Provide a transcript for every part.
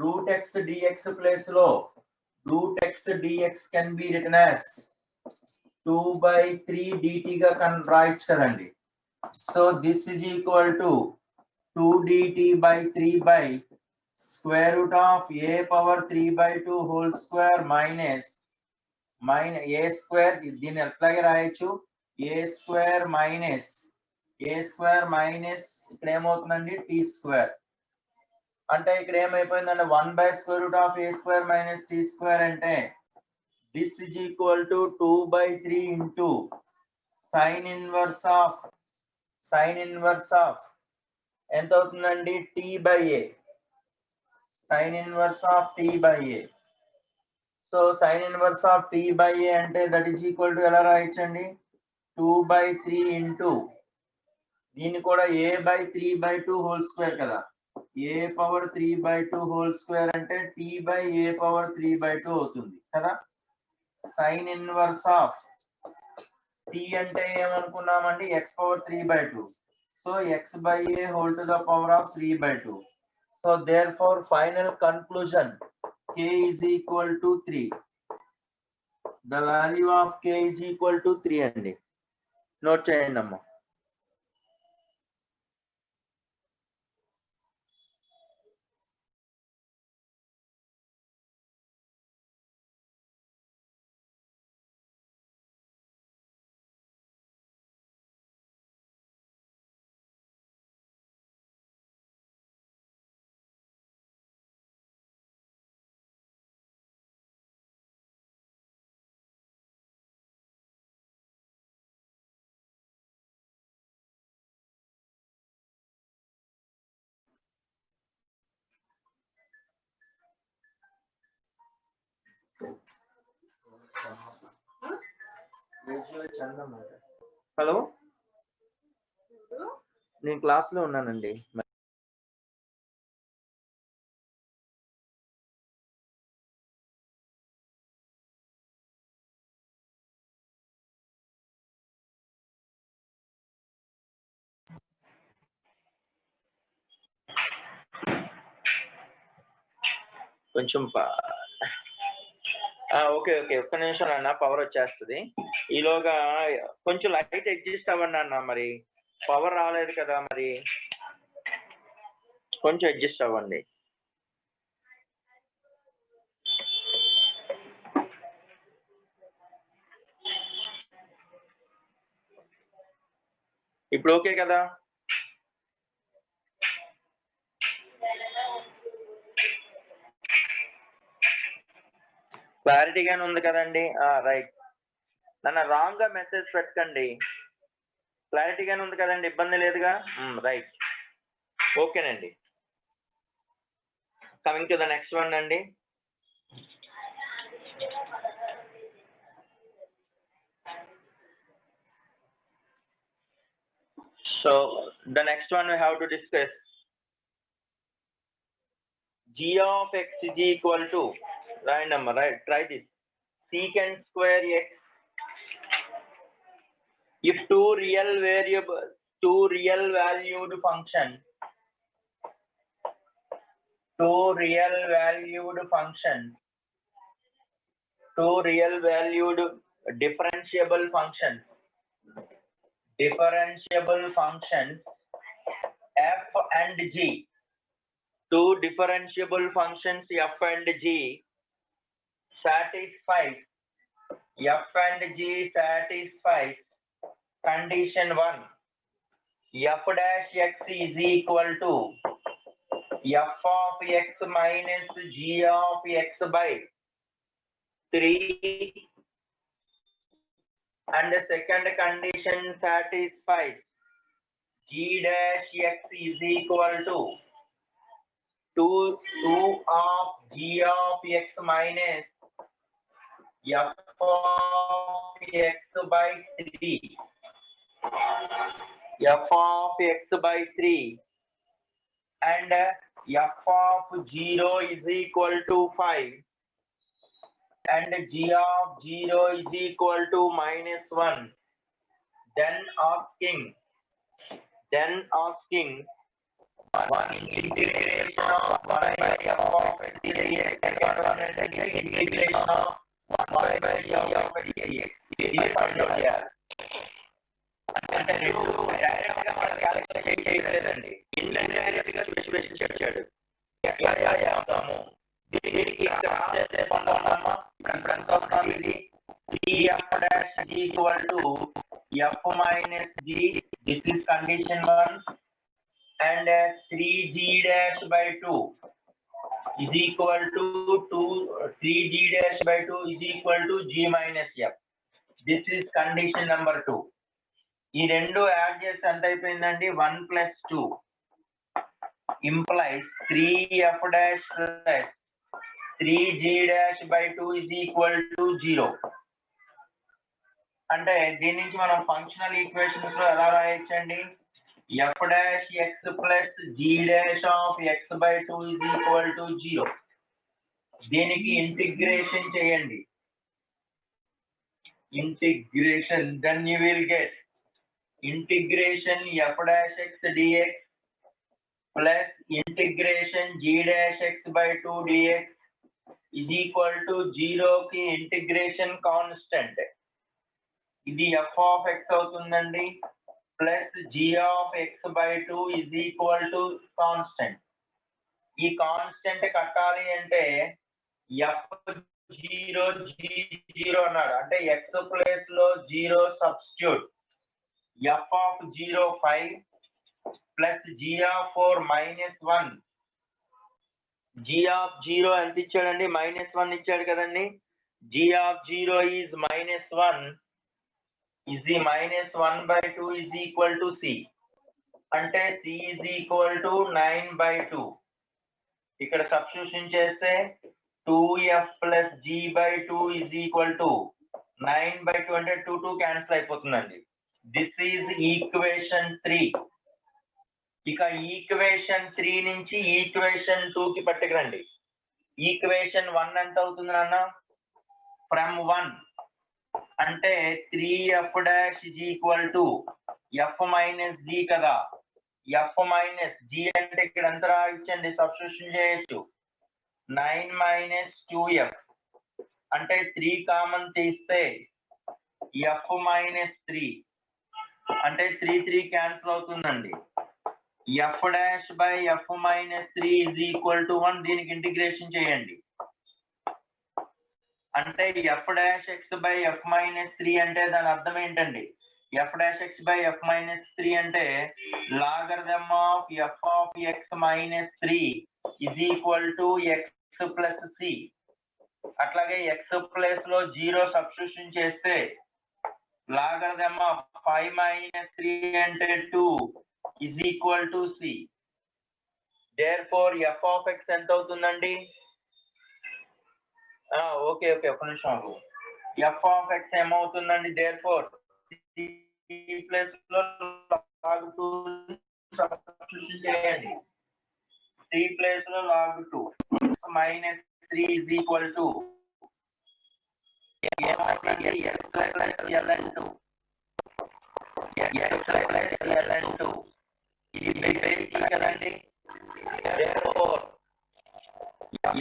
root x dx place lo root x dx can be written as 2/3 dt ga రాయొచ్చు కదండి. So this is equal to 2 dt by 3 by square root of a power 3/2 whole square minus a square దీన్ని ఎట్లాగే రాయొచ్చు a square minus ఇక్కడ ఏమవుతుందండి t square అంటే ఇక్కడ ఏమైపోయిందంటే 1 by square root of a square minus t square అంటే this is equal to 2/3 into sin inverse of ఎంత అవుతుందండి t by a sin inverse of t by a. So sin inverse of t by a అంటే that is equal to ఎలా రాయొచ్చండి 2/3 into దీన్ని కూడా a by 3/2 whole square కదా a power 3/2 whole square అంటే t by a power 3/2 అవుతుంది కదా. sin inverse of t అంటే ఏమనుకున్నామండి x power 3/2. So x by a whole to the power of 3/2. So therefore final conclusion k is equal to 3. The value of k is equal to 3 అండి. Note చేయండి అమ్మా. Hello నేను class లో ఉన్నానండి. కొంచెం okay ఒక్క నిమిషం అన్న పవర్ వచ్చేస్తుంది. ఈలోగా కొంచెం లైట్ అడ్జస్ట్ అవ్వండి అన్న, మరి పవర్ రాలేదు కదా, మరి కొంచెం అడ్జస్ట్ అవ్వండి. ఇప్పుడు ఓకే కదా? క్లారిటీగానే ఉంది కదండి? రైట్. నన్ను రాంగ్ గా మెసేజ్ పెట్టండి. క్లారిటీగానే ఉంది కదండి? ఇబ్బంది లేదుగా? రైట్, ఓకేనండి. Coming to the next one అండి. So the next one we have to discuss g of x is equal to, right number, right? Try this. Secant square x if two real valued functions differentiable functions f and g. Two differentiable functions f and g satisfies condition 1. F dash x is equal to f of x minus g of x by 3, and the second condition satisfies g dash x is equal to 2 of g of x minus f of x by 3, and f of 0 is equal to 5 and g of 0 is equal to -1. Then asking 1 integration of 1 by f of x dx. Second one ఏంటంటే integration of 1 by g of x dx. ఇది find out చేయాలి. అంటే రెండు direct గా మనం calculate చేయలేదండి, indirect గా specification చేశాడు. ఎట్లా చేస్తాము దీనికి? ఇక్కడ చేసేసుకుందామా. ఇప్పుడు ఎంత అవుతుంది ఇది? f dash g equal to f minus g, this is condition 1, and 3g dash by 2 is equal to 3g dash by 2 is equal to g minus f. This is condition number 2. ఈ రెండు add చేస్తే ఎంత అయిపోయిందండి? 1 plus 2 implies 3f dash plus 3g dash by 2 is equal to 0. అంటే దీని నుంచి మనం functional equations లో ఎలా రాయొచ్చండి? f dash x plus g dash of x by 2 is equal to 0. దీనికి ఇంటిగ్రేషన్ చేయండి. Integration, then you will get integration f dash x dx plus integration g dash x by 2 dx is equal to 0 కి integration constant. ఇది f of x అవుతుందండి, plus g of x by 2 is equal to constant. ఈ constant కట్టాలి అంటే f0 g0 అన్నాడు, అంటే x place లో 0 substitute. f of 0 5 plus g of 4 minus 1. g of 0 ఎంత ఇచ్చాడండి? -1 ఇచ్చాడు కదండి. g of 0 is -1. is the -1 by 2 is equal to c. అంటే c is equal to 9 by 2. ఇక్కడ సబ్స్టిట్యూషన్ చేస్తే 2f plus g by 2 is equal to 9 by 2 అంటే 2 cancel అయిపోతుందండి. This is equation 3. ఇక ఈక్వేషన్ 3 నుంచి ఈక్వేషన్ 2 కి పట్టుకురండి. ఈక్వేషన్ 1 ఎంత అవుతుంది నాన్న? ఫ్రమ్ 1 అంటే 3f dash is equal to f minus g కదా. f minus g అంటే ఇక్కడ ఎంత రాయించండి? సబ్స్టిట్యూషన్ చేయొచ్చు. 9 minus 2f అంటే 3 కామన్ తీస్తే f minus 3 అంటే 3 క్యాన్సిల్ అవుతుందండి. f dash by f minus 3 is equal to 1. దీనికి ఇంటిగ్రేషన్ చేయండి. అంటే f dash x by f minus 3 అంటే దాని అర్థం ఏంటండి? f dash x by f minus 3 అంటే logarithm of f of x minus 3 is equal to x plus c. అట్లాగే x place లో 0 సబ్స్టిట్యూషన్ చేస్తే లాగరిథమ్ ఆఫ్ 5 minus 3 అంటే 2 is equal to c. therefore f of x ఎంత అవుతుందండి? Okay ఒక నిమిషం. f of x ఏమవుతుందండి? therefore c ప్లస్ లో log 2 సబ్స్టిట్యూషన్ చేయండి. c ప్లస్ లో log 2 minus 3 is equal to x plus ln2. ఇది బేసిక్ కదండి. therefore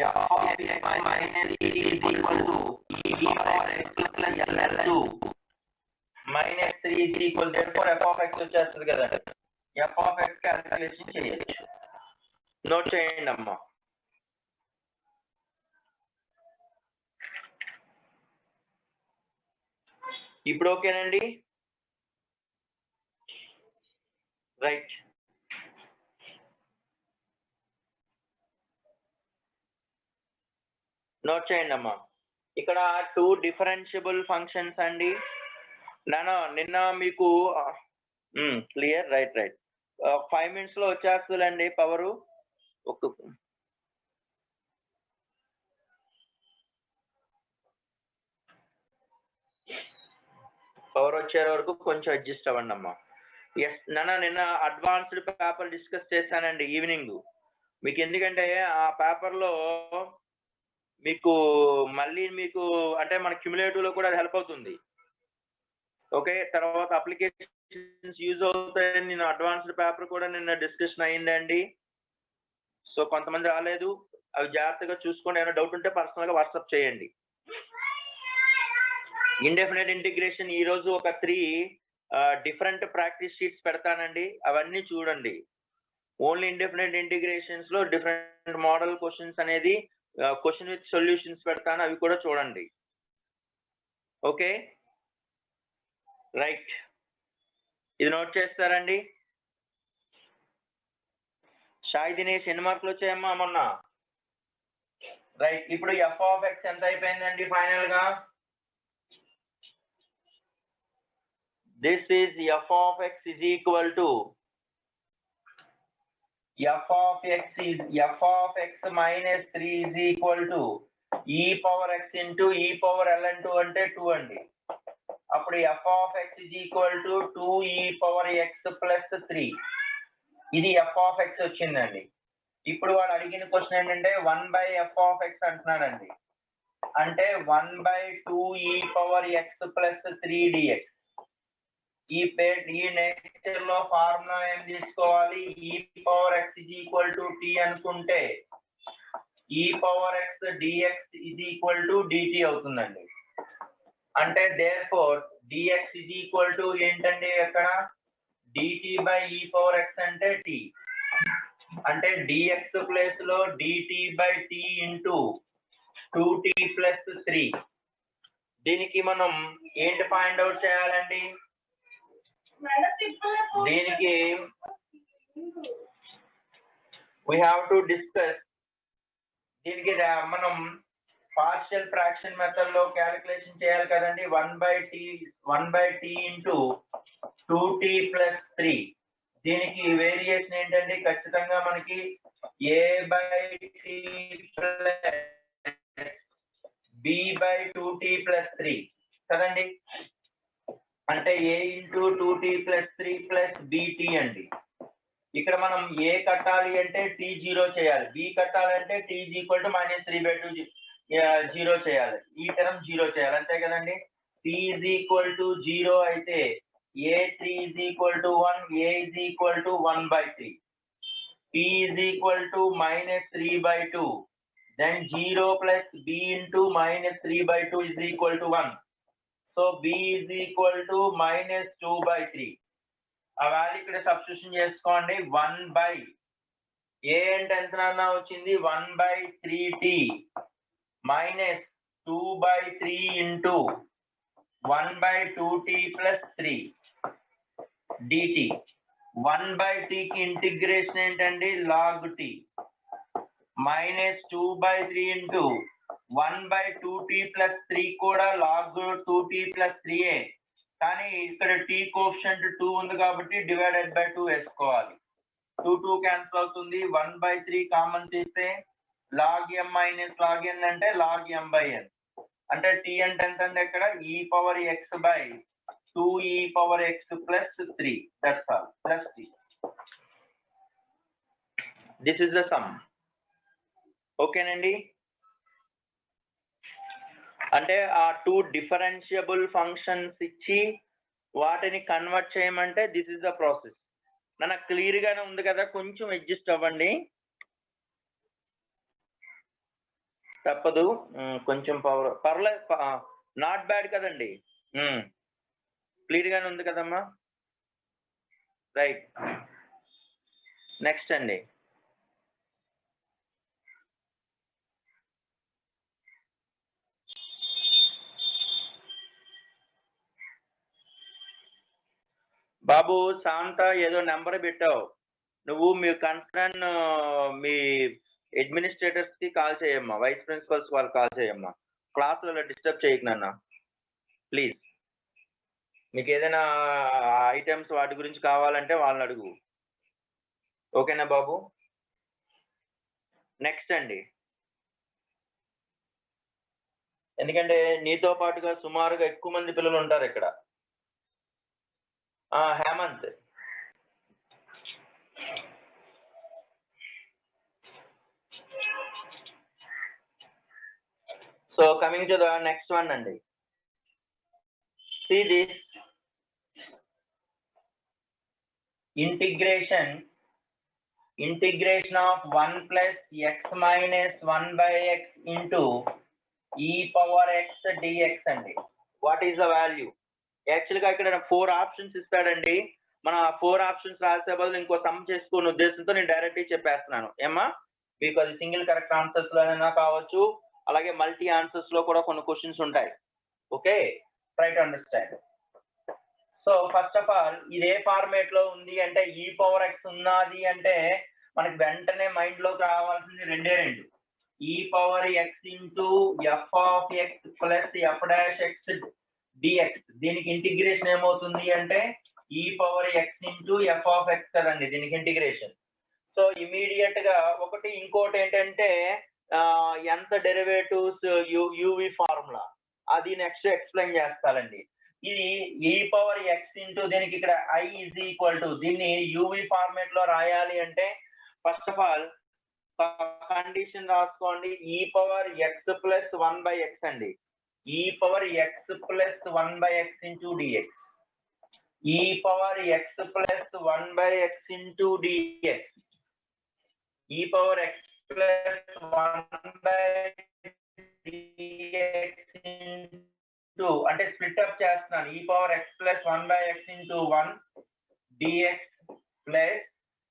f of x minus 3 is equal to e power x plus ln2 minus 3 is equal. therefore f of x వచ్చేస్తుంది కదండి. f of x calculation చేయొచ్చు. Note చేయండి అమ్మా. ఇప్పుడు ఓకేనండి? Right. Note చేయండి అమ్మా. ఇక్కడ 2 డిఫరెన్షియబుల్ ఫంక్షన్స్ అండి. నిన్న మీకు క్లియర్? రైట్ 5 minutes లో వచ్చేస్తుందండి పవరు. పవర్ వచ్చే వరకు కొంచెం అడ్జస్ట్ అవ్వండి అమ్మా. ఎస్ నిన్న అడ్వాన్స్డ్ పేపర్ డిస్కస్ చేశానండి ఈవినింగ్ మీకు. ఎందుకంటే ఆ పేపర్లో మీకు మళ్ళీ అంటే మన క్యుములేటివ్ లో కూడా అది హెల్ప్ అవుతుంది. ఓకే, తర్వాత అప్లికేషన్స్ యూజ్ అవుతాయని నేను అడ్వాన్స్డ్ పేపర్ కూడా నిన్న డిస్కషన్ అయ్యిందండి. సో కొంతమంది రాలేదు, అవి జాగ్రత్తగా చూసుకోండి. ఏమైనా డౌట్ ఉంటే పర్సనల్ గా వాట్సాప్ చేయండి. ఇండెఫినెట్ ఇంటిగ్రేషన్ ఈ రోజు ఒక 3 డిఫరెంట్ ప్రాక్టీస్ షీట్స్ పెడతానండి, అవన్నీ చూడండి. ఓన్లీ ఇండెఫినెట్ ఇంటిగ్రేషన్స్ లో డిఫరెంట్ మోడల్ క్వశ్చన్స్ అనేది క్వశ్చన్ విత్ సొల్యూషన్స్ పెడతాను, అవి కూడా చూడండి. ఓకే రైట్, ఇది నోట్ చేస్తారండి. సాయి దినేష్ ఎన్ని మార్కులు వచ్చాయమ్మా మొన్న? రైట్, ఇప్పుడు ఎఫ్ ఆఫ్ ఎక్స్ ఎంత అయిపోయిందండి ఫైనల్ గా? This is F of X is equal to f of x is f of x minus 3 is equal to e power x into e power ln2 అంటే 2 అండి. అప్పుడు f of x is equal to 2e power x plus 3. ఇది f of x వచ్చిందండి. ఇప్పుడు వాడు అడిగిన question ఏంటంటే 1 by f of x అంటున్నాడండి. అంటే 1 by 2e power x plus 3 dx. ఈ నేచర్ లో ఫార్ములా ఏం తీసుకోవాలి? e power x is equal to t అనుకుంటే e power x dx is equal to dt అవుతుందండి. అంటే therefore dx is equal to ఏంటండి అక్కడ? dt by e power x అంటే t. అంటే dx ప్లేస్ లో dt by t into 2t plus 3. దీనికి మనం ఏంటి ఫైండ్ అవుట్ చేయాలండి? దీనికి we have to discuss. దీనికి మనం పార్షియల్ ఫ్రాక్షన్ మెథడ్ లో క్యాలిక్యులేషన్ చేయాలి కదండి. 1 by t into 2t plus 3. దీనికి వేరియేషన్ ఏంటండి? ఖచ్చితంగా మనకి a by t plus b by 2t plus 3 కదండి. అంటే a into 2t plus 3 plus bt అండి. ఇక్కడ మనం a కట్టాలి అంటే t 0 చేయాలి, b కట్టాలంటే t is equal to -3/2 0 చేయాలి, ఈ టర్మ్ 0 చేయాలి, అంతే కదండి. t is equal to 0 అయితే a3 is equal to 1, a is equal to 1/3. t is equal to -3/2, then 0 plus b into -3/2 is equal to 1. So b is equal to -2/3. ఆ value ఇక్కడ substitution చేసుకోండి. 1 by a అంటే ఎంత అన్నా వచ్చింది? 1/3t minus 2/3 into 1/2t plus 3 dt. 1/t కి integration ఏంటండి? log t minus 2/3 into 1/2t plus 3 కూడా log 2t plus 3a. కానీ ఇక్కడ t కోఎఫిషియంట్ 2 ఉంది కాబట్టి డివైడెడ్ బై 2 వేసుకోవాలి. 2 క్యాన్సిల్ అవుతుంది. 1/3 కామన్ తీస్తే log m minus log n అంటే log m/n. అంటే t అంటే ఎంత అండి? ఇక్కడ e power x by 2e power x plus 3. That's all, plus t. This is the sum. ఓకేనండి. అంటే ఆ 2 డిఫరెన్షియబుల్ ఫంక్షన్స్ ఇచ్చి వాటిని కన్వర్ట్ చేయమంటే దిస్ ఇస్ ద ప్రాసెస్. నాకు క్లియర్ గానే ఉంది కదా, కొంచెం అడ్జస్ట్ అవ్వండి, తప్పదు. కొంచెం పర్లేదు, నాట్ బ్యాడ్ కదండి. క్లియర్ గానే ఉంది కదమ్మా. రైట్, నెక్స్ట్ అండి. బాబు శాంత ఏదో నెంబర్ పెట్టావు నువ్వు, మీ కన్సర్న్ మీ అడ్మినిస్ట్రేటర్స్ కి కాల్ చేయమ్మా, వైస్ ప్రిన్సిపల్స్ వాళ్ళు కాల్ చేయమ్మా. క్లాసులలో డిస్టర్బ్ చేయకు నాన్న ప్లీజ్. మీకు ఏదైనా ఐటమ్స్ వాటి గురించి కావాలంటే వాళ్ళని అడుగు. ఓకేనా బాబు? నెక్స్ట్ అండి. ఎందుకంటే నీతో పాటుగా సుమారుగా ఎక్కువ మంది పిల్లలు ఉంటారు ఇక్కడ. Hemanth, so coming to the next one అండి. See this integration integration of 1 plus x minus 1 by x into e power x dx అండి. What is the value? యాక్చువల్గా ఇక్కడ 4 ఆప్షన్స్ ఇస్తాడండి. మన 4 ఆప్షన్స్ రాసే బదులు ఇంకో సమ్ చేసుకునే ఉద్దేశంతో నేను డైరెక్ట్గా చెప్పేస్తున్నాను. ఏమా మీకు అది సింగిల్ కరెక్ట్ ఆన్సర్స్ లోనైనా కావచ్చు, అలాగే మల్టీ ఆన్సర్స్ లో కూడా కొన్ని క్వశ్చన్స్ ఉంటాయి. Okay, try to understand. So first of all ఇది ఏ ఫార్మేట్ లో ఉంది అంటే ఈ పవర్ ఎక్స్ ఉన్నది అంటే మనకి వెంటనే మైండ్ లోకి రావాల్సింది రెండే రెండు, e power x into f of x plus f dash x dx. దీనికి ఇంటిగ్రేషన్ ఏమవుతుంది అంటే e power x into f of x కదండి దీనికి ఇంటిగ్రేషన్. సో ఇమీడియట్ గా ఒకటి, ఇంకోటి ఏంటంటే ఎంత డెరివేటివ్స్ యూవి ఫార్ములా అది నెక్స్ట్ ఎక్స్ప్లెయిన్ చేస్తారండి. ఇది ఈ పవర్ ఎక్స్ ఇంటూ దీనికి ఇక్కడ ఐ ఈజ్ ఈక్వల్ టు, దీన్ని యూవి ఫార్మేట్ లో రాయాలి అంటే ఫస్ట్ ఆఫ్ ఆల్ కండిషన్ రాసుకోండి, e power x plus 1 by x అండి, e power x plus 1 by x into dx, e power x plus 1 by x into dx, e power x plus 1 by dx into అంటే split up చేస్తున్నాను, e power x plus 1 by x into 1 dx plus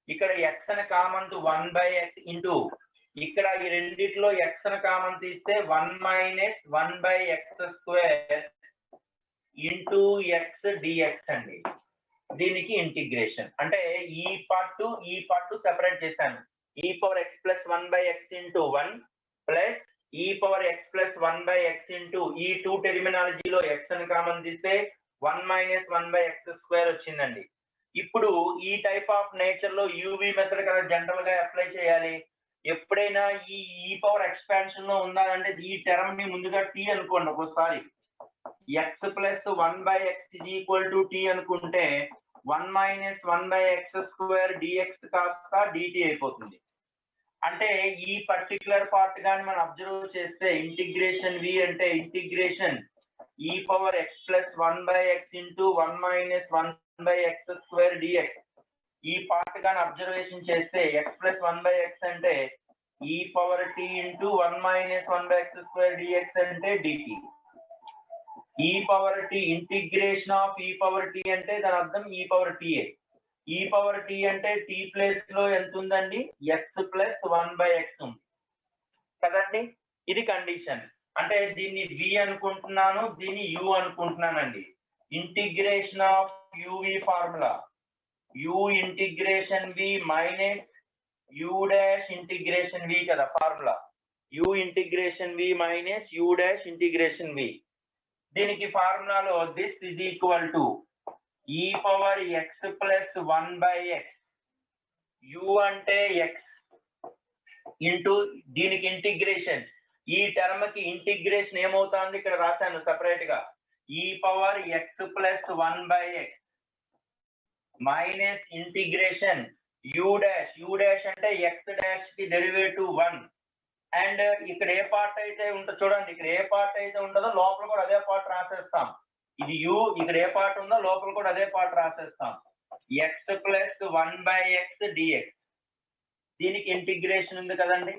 ఇక్కడ x అని common 1 by x into ఇక్కడ ఈ రెండిట్లో x అని common తీస్తే 1 minus 1 by x square into x dx అండి. దీనికి ఇంటిగ్రేషన్ అంటే ఈ పార్ట్ సెపరేట్ చేశాను, e power x plus 1 by x into 1 plus e power x plus 1 by x into ఈ 2 టెర్మినాలజీలో ఎక్స్ అని కామన్ తీస్తే 1 మైనస్ 1 బై ఎక్స్ స్క్వేర్ వచ్చిందండి. ఇప్పుడు ఈ టైప్ ఆఫ్ నేచర్ లో యూవి మెథడ్ కదా జనరల్ గా అప్లై చేయాలి. ఎప్పుడైనా ఈ పవర్ ఎక్స్పాన్షన్ లో ఉండాలంటే ఈ టర్మ్ ని ముందుగా టీ అనుకోండి. ఒకసారి x plus 1 by x is equal to t అనుకుంటే 1 minus 1 by x square d x కాస్త డిటి అయిపోతుంది. అంటే ఈ పర్టికులర్ పార్ట్ గాని మనం అబ్జర్వ్ చేస్తే ఇంటిగ్రేషన్ వి అంటే integration e power x plus 1 by x into 1 minus 1 by x square d x, ఈ పార్ట్ గాని అబ్జర్వేషన్ చేస్తే ఎక్స్ ప్లస్ 1 బై ఎక్స్ అంటే e power t into 1 minus 1 by x square d x అంటే d t. E power t integration of e power t అంటే దాని అర్థం e power టీఏ. E power t అంటే టీ ప్లేస్ లో ఎంత ఉందండి, ఎక్స్ ప్లస్ 1 బై ఎక్స్ ఉంది కదండి. ఇది కండిషన్. అంటే దీన్ని వి అనుకుంటున్నాను, దీన్ని యు అనుకుంటున్నానండి. Integration of UV formula u integration v minus u dash integration v కదా formula, u integration v minus u dash integration v. దీనికి ఫార్ములాలో this is equal to e power x plus 1 by x, u అంటే x into దీనికి integration, ఈ term కి integration ఏమవుతుంది ఇక్కడ రాశాను సెపరేట్ గా, e power x plus 1 by x minus integration u dash అంటే ఎక్స్ డాష్ కి డెరివేటివ్ 1 అండ్ ఇక్కడ ఏ పార్ట్ అయితే ఉంటుందో చూడండి, ఇక్కడ ఏ పార్ట్ అయితే ఉంటుందో లోపల కూడా అదే పార్ట్ రాసేస్తాం. ఇది యు, ఇక్కడ ఏ పార్ట్ ఉందో లోపల కూడా అదే పార్ట్ రాసేస్తాం, x plus 1 by x dx. దీనికి ఇంటిగ్రేషన్ ఉంది కదండి,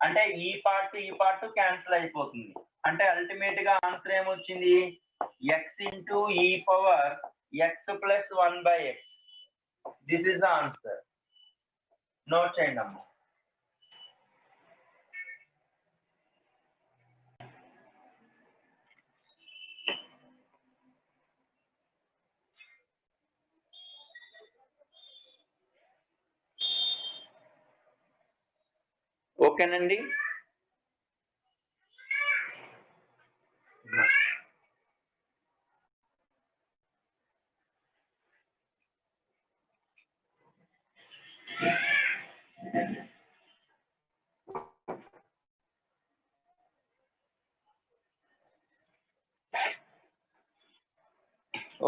అంటే ఈ పార్ట్ క్యాన్సిల్ అయిపోతుంది. అంటే అల్టిమేట్ గా ఆన్సర్ ఏమొచ్చింది, X into e power x plus 1 by X. This is the answer. Note చేయండి అమ్మ. ఓకేనండి.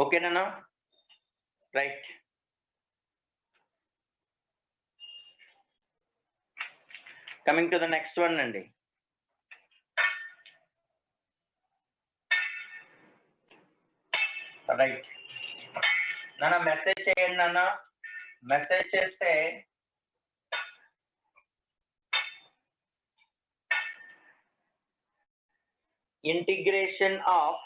ఓకేనా, right. Coming to the next one అండి. రైట్ నాన్న, మెసేజ్ చేయండి నాన్న. మెసేజ్ చేస్తే ఇంటిగ్రేషన్ ఆఫ్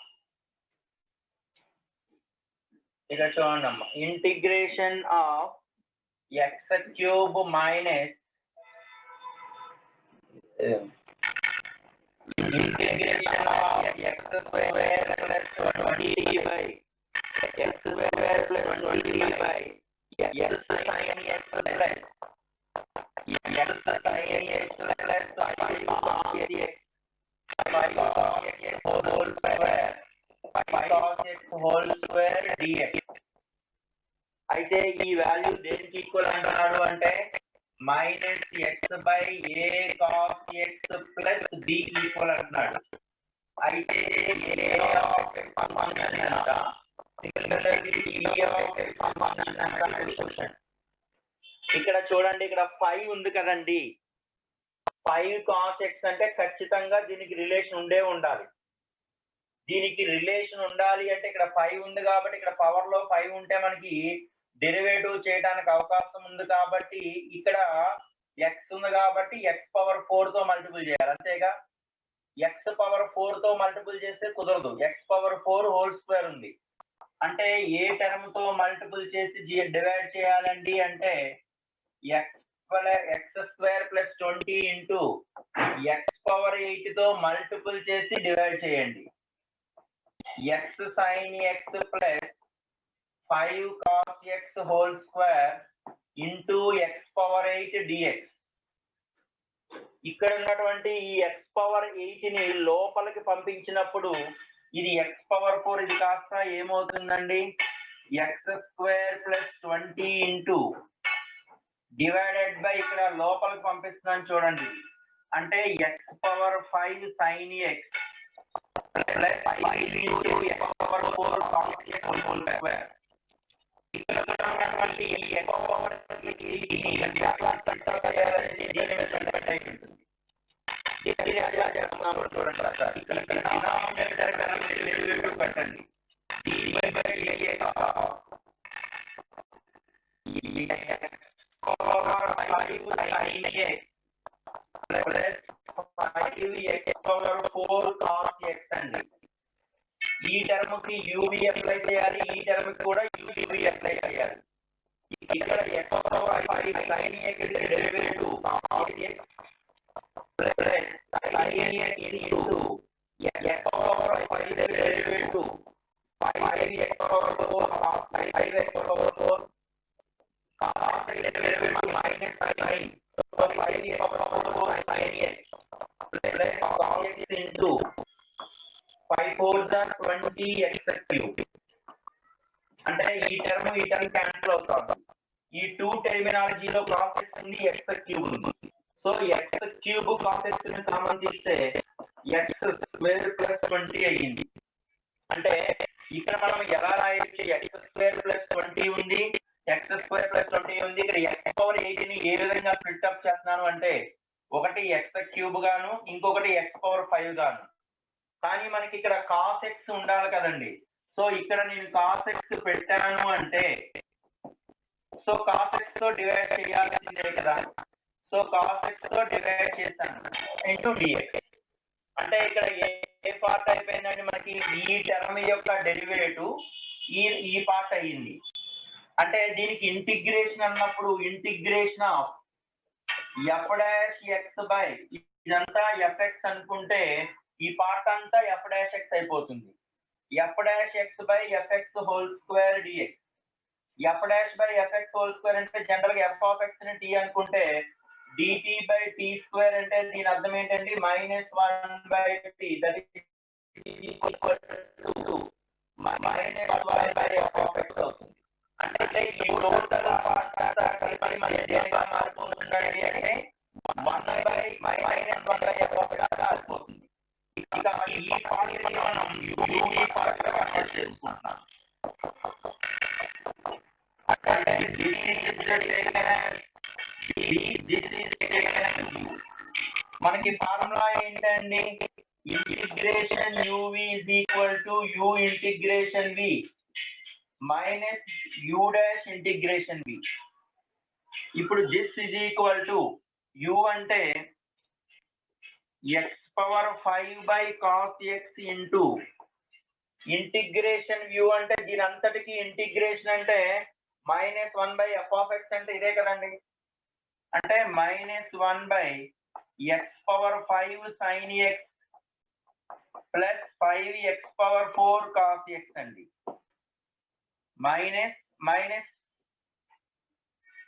ఇక్కడ చూడండి అమ్మ, integration of X cube minus integration of X square plus 20 by x square plus 20 by x sine X plus x sine X plus 5 cos x whole square 5 cos x whole square dx. అయితే ఈ value దేనికి equal అంటున్నాడు అంటే minus x by a cos x plus b equal అంటున్నాడు. అయితే ఏ of X function ఎంత, ఇక్కడ చూడండి, ఇక్కడ 5 ఉంది కదండి. 5 cos x అంటే ఖచ్చితంగా దీనికి రిలేషన్ ఉండాలి. దీనికి రిలేషన్ ఉండాలి అంటే ఇక్కడ 5 ఉంది కాబట్టి ఇక్కడ పవర్ లో 5 ఉంటే మనకి డెరివేటివ్ చేయడానికి అవకాశం ఉంది. కాబట్టి ఇక్కడ x ఉంది కాబట్టి x పవర్ 4 తో మల్టిపుల్ చేయాలి, అంతేగా. x పవర్ 4 తో మల్టిపుల్ చేస్తే కుదరదు, x పవర్ 4 హోల్ స్క్వేర్ ఉంది. అంటే ఏ టర్మ్ తో మల్టిపుల్ చేసి డివైడ్ చేయాలండి అంటే x square plus 20 into x power 8 తో మల్టిపుల్ చేసి డివైడ్ చేయండి. x sine x plus 5 cos x whole square into x power 8 dx. ఇక్కడ ఉన్నటువంటి ఈ x పవర్ 8 ని లోపలికి పంపించినప్పుడు ఇది x పవర్ 4, ఇది కాస్త ఏమవుతుందండి x square plus 20 into divided by ఇక్కడ లోపలికి పంపిస్తున్నాను చూడండి, అంటే x power 5 sine x plus 5 into x power 4 cos x whole square. ఇక్కడ ఉన్నటువంటి ఈ x పవర్ 8 ని దీన్ని ఎలా చేస్తున్నామో చూడండి సార్. ఇక్కడ డినామినేటర్ డెరివేటివ్ పెట్టండి, dy by dx power 5 sin x plus 5 x power 4 cos x అండి. ఈ టర్మ్ కి uv అప్లై చేయాలి, ఈ టర్మ్ కి కూడా uv అప్లై చేయాలి. ఇక్కడ x power 5 sin x derivative cos x plus sin x into x power 5 derivative 5x power 4 cos 5x power 4 cos derivative minus sin so 5x power 4 sin x plus cos x into 5 4 20 x cube. అంటే ఈ term cancel అవుతుంది. ఈ 2 టెర్మినాలజీలో cos x ఉంది, x cube ఉంది. So x cube cos x ని common తీస్తే x square plus 20 అయ్యింది. అంటే ఇక్కడ మనం ఎలా రాయొచ్చు, x స్క్వేర్ ప్లస్ 20 ఉంది, x స్క్వేర్ ప్లస్ 20 ఉంది. ఇక్కడ x పవర్ 8 ని ఏ విధంగా స్ప్లిట్ అప్ చేస్తున్నాను అంటే ఒకటి x క్యూబ్ గాను ఇంకొకటి x పవర్ 5 గాను. కానీ మనకి ఇక్కడ cos x ఉండాలి కదండి. సో ఇక్కడ నేను cos x పెట్టాను అంటే సో cos x తో డివైడ్ చేయాల్సిందే కదా. సో cos x తో డివైడ్ చేశాను ఇంటూ dx. అంటే ఇక్కడ ఏ పార్ట్ అయిపోయిందండి మనకి, ఈ టర్మ్ యొక్క డెరివేటివ్ ఈ పార్ట్ అయ్యింది. అంటే దీనికి ఇంటిగ్రేషన్ అన్నప్పుడు integration of f dash x by ఇదంతా fx అనుకుంటే ఈ పార్ట్ అంతా f డాష్ x అయిపోతుంది. f dash x by fx whole square dx. f dash by fx whole square అంటే జనరల్ గా f ఆఫ్ x ని t అనుకుంటే dt బై t స్క్వేర్ అంటే దీని అర్థం ఏంటండి minus 1 by t, that is equal to minus 1 by f of x అవుతుంది. అంటే ఈ టోటల్ పార్ట్ అంతా కలిపి మనకి దేనిగా మారిపోతుందండి అంటే 1 by minus 1 by f of x మారిపోతుంది. ఇక ఈ పార్ట్ ని మనం uv పార్ట్ గా కన్వర్ట్ చేసుకుంటున్నాం. అంటే this is మనకి ఫార్ములా ఏంటండి, integration uv is equal to u integration v minus u dash integration v. ఇప్పుడు this is equal to u అంటే x power 5 by cos x into integration view అంటే దీని అంతటికి ఇంటిగ్రేషన్ అంటే -1 by f of x అంటే ఇదే కదండి. అంటే -1 by x power 5 sin x plus 5x power 4 cos x అండి. మైనస్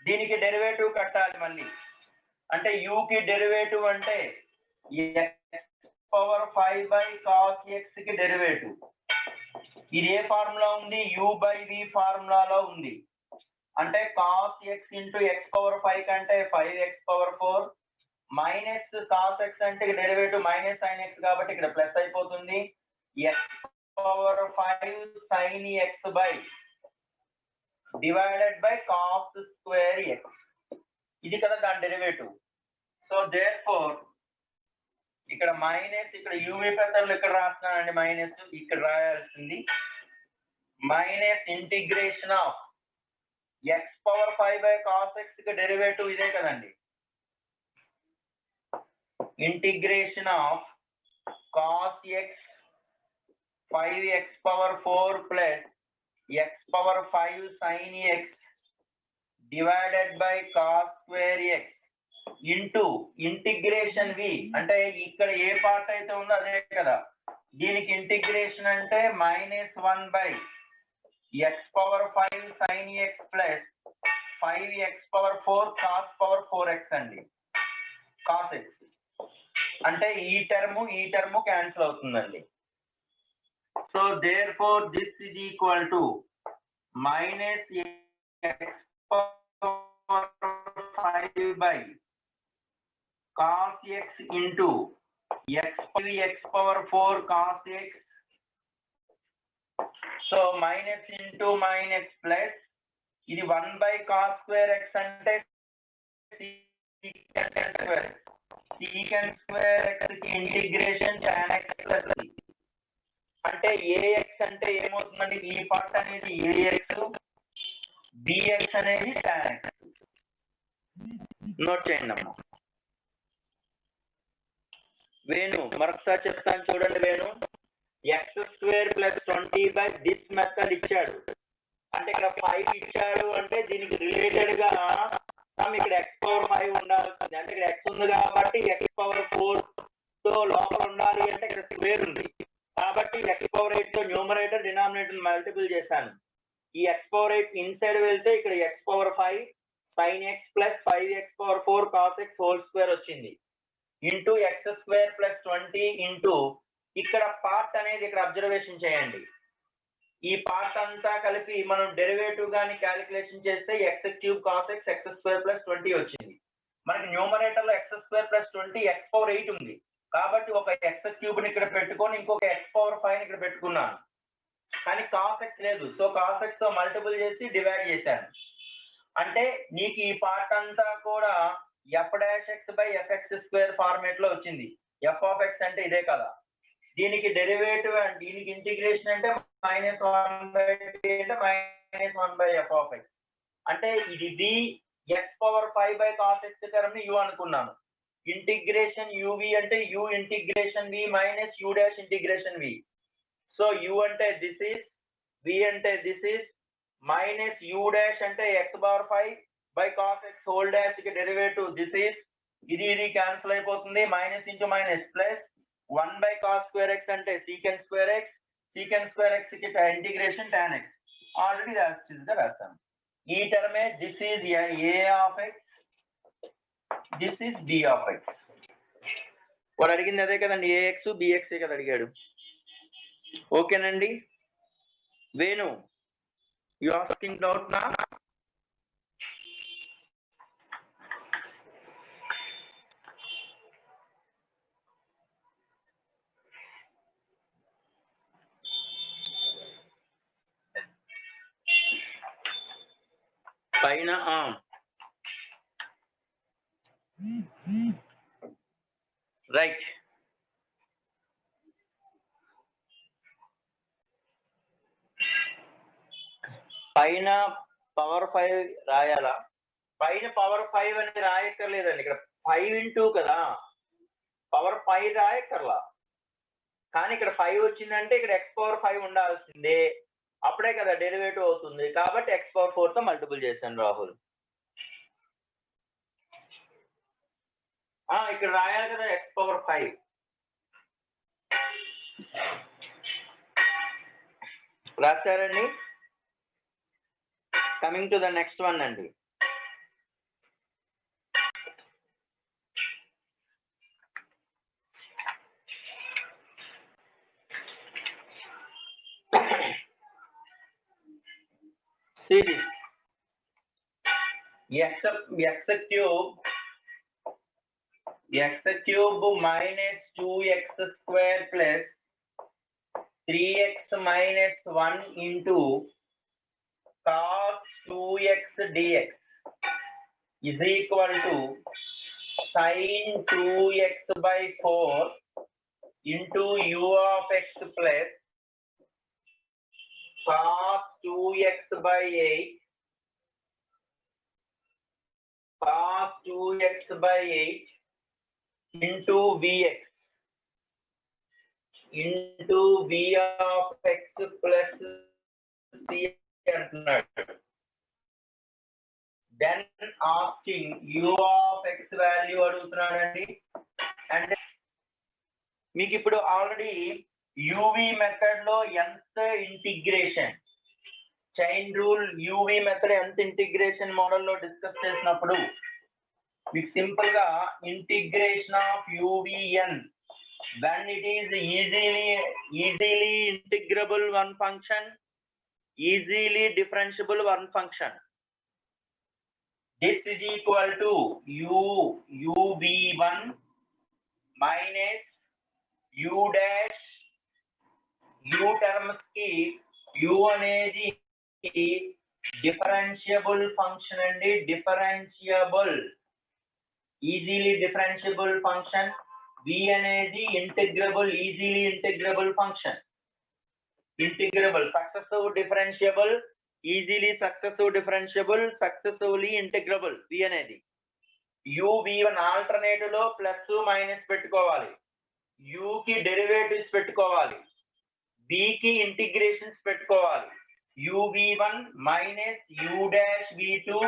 దీనికి డెరివేటివ్ కట్టాలి మళ్ళీ. అంటే u కి డెరివేటివ్ అంటే x power 5 by cos x కి డెరివేటివ్. ఇది ఏ ఫార్ములా ఉంది? u by v ఫార్ములాలో ఉంది. అంటే cos x into x power 5 కంటే 5x power 4 minus cos x అంటే డెరివేటివ్ మైనస్ sin x కాబట్టి ఇక్కడ ప్లస్ అయిపోతుంది. x power 5 sin x by divided by cos square x. ఇది కదా దాని డెరివేటివ్. సో దేర్ఫోర్ ఇక్కడ మైనస్, ఇక్కడ uv పెద్దలు ఇక్కడ రాస్తున్నానండి, మైనస్ ఇక్కడ రాయాల్సింది minus integration of x power 5 by cos x కి డెరివేటివ్ ఇదే కదండి. Integration of cos x 5x power 4 plus x power 5 sin x divided by cos square x into integration v అంటే ఇక్కడ ఏ పార్ట్ అయితే ఉందో అదే కదా. దీనికి ఇంటిగ్రేషన్ అంటే -1 by x power 5 sin x plus 5x power 4 cos power 4x అండి. cos x అంటే ఈ టర్మ్ క్యాన్సిల్ అవుతుందండి. So therefore this is equal to minus x power 5 by cos x into x power 4 cos x. So minus into minus plus ఇది 1 by cos square x అంటే secant square x కి integration tan x plus అంటే ax అంటే ఏమవుతుందండి? ఈ part అనేది ax, bx అనేది tan x. Note చేయండి అమ్మా. వేణు మరొకసారి చెప్తాను చూడండి. Venu x square plus 20 by this method ఇచ్చాడు. అంటే ఇక్కడ 5 ఇచ్చాడు అంటే దీనికి రిలేటెడ్ గా ఇక్కడ x పవర్ 5 ఉండాల్సింది. అంటే ఇక్కడ x ఉంది కాబట్టి x పవర్ 4 తో లోపల ఉండాలి అంటే ఇక్కడ స్క్వేర్ ఉంది కాబట్టి x పవర్ 8 తో న్యూమరేటర్ డినామినేటర్ మల్టిపుల్ చేశాను. ఈ x పవర్ 8 ఇన్సైడ్ వెళ్తే ఇక్కడ x power 5 sin x plus 5x power 4 cos x whole square వచ్చింది into x square plus 20 into ఇక్కడ పార్ట్ అనేది ఇక్కడ అబ్జర్వేషన్ చేయండి. ఈ పార్ట్ అంతా కలిపి మనం డెరివేటివ్ గాని క్యాలిక్యులేషన్ చేస్తే x cube cos x x square plus 20 వచ్చింది. మనకి న్యూమరేటర్ లో x square plus 20 x power 8 ఉంది కాబట్టి ఒక x క్యూబ్ ని ఇక్కడ పెట్టుకొని ఇంకొక x పవర్ 5 ని ఇక్కడ పెట్టుకున్నాను. కానీ cos x లేదు. సో cos x తో మల్టిపుల్ చేసి డివైడ్ చేశాను. అంటే నీకు ఈ పార్ట్ అంతా కూడా f'(x by fx square format లో వచ్చింది. f of x అంటే ఇదే కదా. దీనికి డెరివేటివ్ అండ్ దీనికి ఇంటిగ్రేషన్ అంటే -1 by అంటే -1 by f of x. అంటే ఇది v x power 5 by cos x term ని u అనుకున్నాను. ఇంటిగ్రేషన్ uv అంటే u integration v minus u dash integration v. So u అంటే దిస్ ఇస్, v అంటే this is, minus u dash అంటే x power 5 by cos x whole dash కి derivative this is. ఇది cancel అయిపోతుంది. Minus into minus plus 1 by cos square x అంటే secant square x, secant square x కి integration tan x. Already రాస్తాను. ఈ టర్మే this is a of x, this is b of x. వాడు అడిగింది అదే కదండి, ax bx కదా అడిగాడు. ఓకేనండి. వేణు యు ఆస్కింగ్ డౌట్ నా? పైన రైట్. పైన పవర్ 5 రాయాలా? పైన పవర్ 5 అనేది రాయక్కర్లేదండి. ఇక్కడ 5 into కదా, పవర్ 5 రాయక్కర్లా, కానీ ఇక్కడ 5 వచ్చిందంటే ఇక్కడ x పవర్ 5 ఉండాల్సిందే, అప్పుడే కదా డెరివేటివ్ అవుతుంది. కాబట్టి x పవర్ 4 తో మల్టిపుల్ చేశాను రాహుల్. ఇక్కడ రాయాలి కదా x పవర్ 5. రాశారండి. Coming to the next one అండి. x cube minus 2x square plus 3x minus 1 into cos 2x dx is equal to sin 2x by 4 into u of x plus cos 2x by 8 cos 2x by 8 into vx into v of x plus c అంటున్నాడు. Then asking u of x value అడుగుతున్నాడండి. And మీకు ఇప్పుడు already UV method లో ఎంత integration, chain rule UV method ఎంత integration మోడల్లో discuss చేసినప్పుడు మీకు సింపుల్ గా integration of uvn when it is easily integrable one function, easily differentiable one function, this is equal to uv1 minus u dash u terms ki u అనేది differentiable function అండి. Differentiable easily differentiable function. v అనేది integrable easily integrable function. Integrable successive differentiable, easily successive differentiable, successively integrable v అనేది. uv1 alternative లో plus minus పెట్టుకోవాలి, u కి derivatives పెట్టుకోవాలి, v కి integrations పెట్టుకోవాలి. uv1 minus u dash v2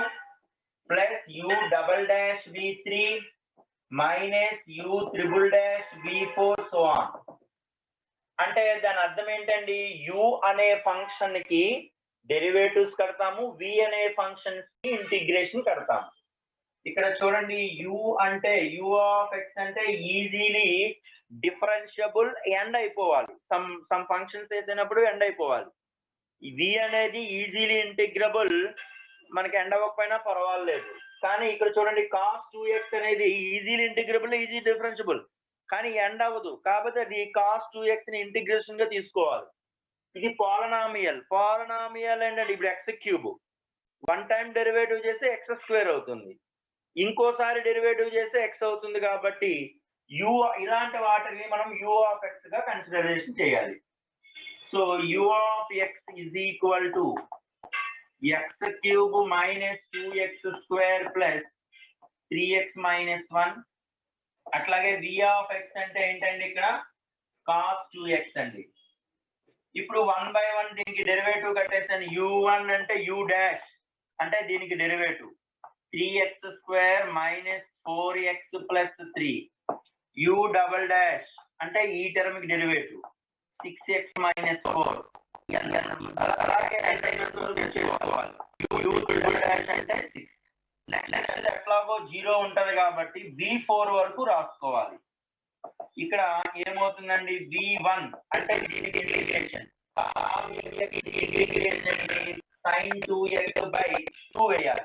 plus u double dash v3 minus u triple dash v4 so on. అంటే దాని అర్థం ఏంటండి, u అనే ఫంక్షన్ కి డెరివేటివ్స్ కడతాము, v అనే ఫంక్షన్స్ కి ఇంటిగ్రేషన్ కడతాము. ఇక్కడ చూడండి u అంటే u ఆఫ్ x అంటే ఈజీలీ డిఫరెన్షియబుల్ ఎండ్ అయిపోవాలి. సమ్ ఫంక్షన్స్ అయినప్పుడు ఎండ్ అయిపోవాలి. v అనేది ఈజీలీ ఇంటిగ్రబుల్, మనకి ఎండ్ అవ్వకపోయినా పర్వాలేదు. కానీ ఇక్కడ చూడండి cos 2x అనేది ఈజీలీ ఇంటిగ్రబుల్, ఈజీ డిఫరెన్షియబుల్, కానీ ఎండ్ అవ్వదు. కాబట్టి అది cos 2x ని ఇంటిగ్రేషన్ గా తీసుకోవాలి. ఇది పాలినామియల్ అండి. ఇప్పుడు x cube one time derivative చేస్తే x స్క్వేర్ అవుతుంది, ఇంకోసారి డెరివేటివ్ చేస్తే x అవుతుంది. కాబట్టి u ఇలాంటి వాటిని మనం u ఆఫ్ x గా కన్సిడరేషన్ చేయాలి. So u of x is equal to x cube minus 2x square plus 3x minus 1. అట్లాగే v ఆఫ్ x అంటే ఏంటండి, ఇక్కడ cos 2x అండి. ఇప్పుడు 1/1 దీనికి డెరివేటివ్ కట్టేసాను. u1 అంటే u డాష్ అంటే దీనికి derivative 3x square minus 4x plus 3, u double dash అంటే ఈ టర్మ్ కి డెరివేటివ్ 6x మైనస్ 4. అలాగే చేసుకోవాలి. u ట్రిపుల్ డాష్ అంటే 6. నెక్స్ట్ ఎట్లాగో 0 ఉంటది కాబట్టి v4 వరకు రాసుకోవాలి. ఇక్కడ ఏమవుతుందండి, v1 అంటే దీనికి ఇంటిగ్రేషన్ sin 2x by 2 వేయాలి.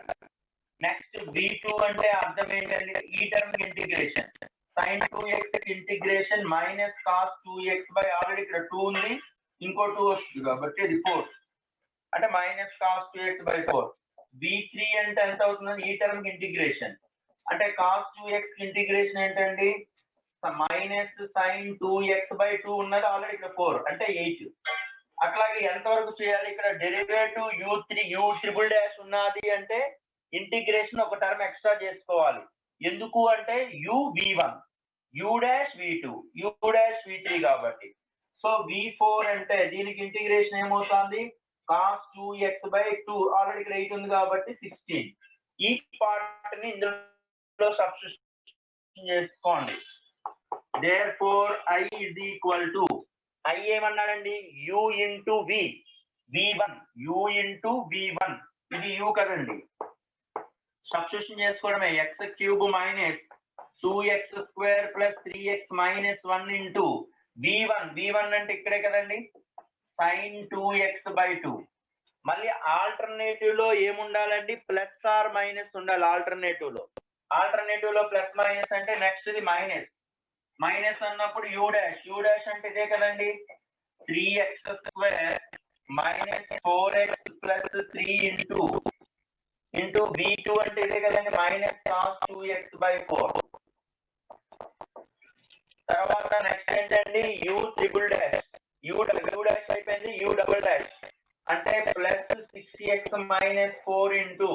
నెక్స్ట్ v2 అంటే అర్థం ఏంటంటే ఈ term integration sin 2x integration minus cos 2x by already ఇక్కడ 2 ఉంది, ఇంకో 2 వస్తుంది కాబట్టి ఇది 4 అంటే minus cos 2x by 4. v3 అంటే ఎంత అవుతుందని ఈ టర్మ్ ఇంటిగ్రేషన్ అంటే cos 2x ఇంటిగ్రేషన్ ఏంటండి, మైనస్ sin 2x by 2 ఉన్నది ఆల్రెడీ ఇక్కడ 4 అంటే 8. అట్లాగే ఎంత వరకు చేయాలి, ఇక్కడ డెరివేటివ్ u ట్రిపుల్ డాష్ ఉన్నది అంటే ఇంటిగ్రేషన్ ఒక టర్మ్ ఎక్స్ట్రా చేసుకోవాలి. ఎందుకు అంటే u v1 u dash v2 u dash v3 కాబట్టి సో v4 అంటే దీనికి ఇంటిగ్రేషన్ ఏమవుతుంది cos 2x by 2 ఆల్రెడీ ఇక్కడ 8 ఉంది కాబట్టి 16 ఈ పార్ట్ ని ఇందులో సబ్స్టిట్యూషన్ చేసుకోండి therefore I is equal to I ఏమన్నాడండి u into v v1 u into v1 ఇది u కదండి సబ్స్టిట్యూషన్ చేసుకోవడమే x cube minus 2x square plus 3x minus 1 into v1 అంటే ఇక్కడే కదండి sin 2x by 2 మళ్ళీ ఆల్టర్నేటివ్ లో ఏముండాలండి ప్లస్ ఆర్ మైనస్ ఉండాలి alternative లో ప్లస్ మైనస్ అంటే నెక్స్ట్ ఇది మైనస్ అన్నప్పుడు u డాష్ అంటే ఇదే కదండి 3x square minus 4x plus 3 into v2 అంటే ఇదే కదండి మైనస్ cos 2x by 4 తర్వాత నెక్స్ట్ ఏంటండి u triple dash u dash అయిపోయింది u డబుల్ డాష్ అంటే plus 6x minus 4 into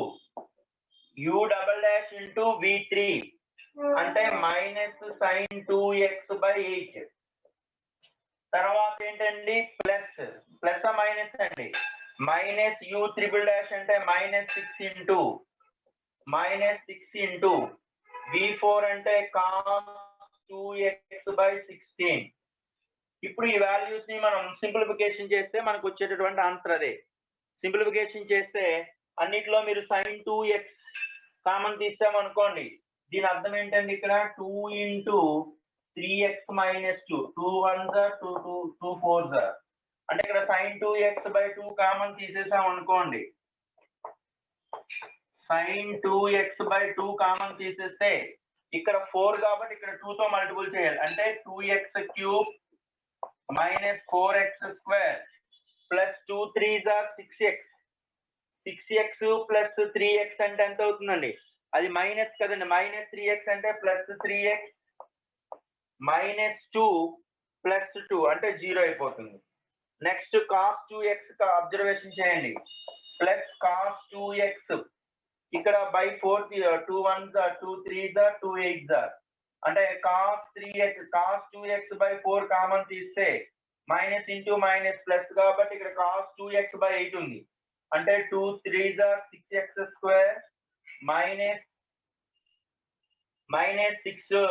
u double dash into v3 అంటే మైనస్ sin 2x by 8 తర్వాత ఏంటండి ప్లస్ మైనస్ అండి మైనస్ u ట్రిపుల్ డాష్ అంటే minus 6 into v4 అంటే cos 2x by 16 ఇప్పుడు ఈ వాల్యూస్ ని మనం సింప్లిఫికేషన్ చేస్తే మనకు వచ్చేటటువంటి ఆన్సర్ అదే సింప్లిఫికేషన్ చేస్తే అన్నిట్లో మీరు sin 2x కామన్ తీసామనుకోండి దీని అర్థం ఏంటండి ఇక్కడ 2 ఇంటూ 3x మైనస్ 2 2 1 2 4 అంటే ఇక్కడ sin 2x by 2 కామన్ తీసేసాం అనుకోండి sin 2x by 2 కామన్ తీసేస్తే ఇక్కడ 4 కాబట్టి ఇక్కడ 2 తో మల్టిపుల్ చేయాలి అంటే 2x cube minus 4x square plus 2 3s are 6x plus 3x అంటే ఎంత అవుతుందండి అది మైనస్ కదండి మైనస్ 3x అంటే ప్లస్ 3x మైనస్ 2 ప్లస్ 2 అంటే 0 అయిపోతుంది నెక్స్ట్ cos 2x అబ్జర్వేషన్ చేయండి ప్లస్ cos 2x ఇక్కడ బై 4 2 1s 2 3s 2 8s అంటే cos 2x by 4 కామన్ తీస్తే మైనస్ ఇంటూ మైనస్ ప్లస్ కాబట్టి ఇక్కడ cos 2x by 8 ఉంది అంటే 2 3s 6x square minus 6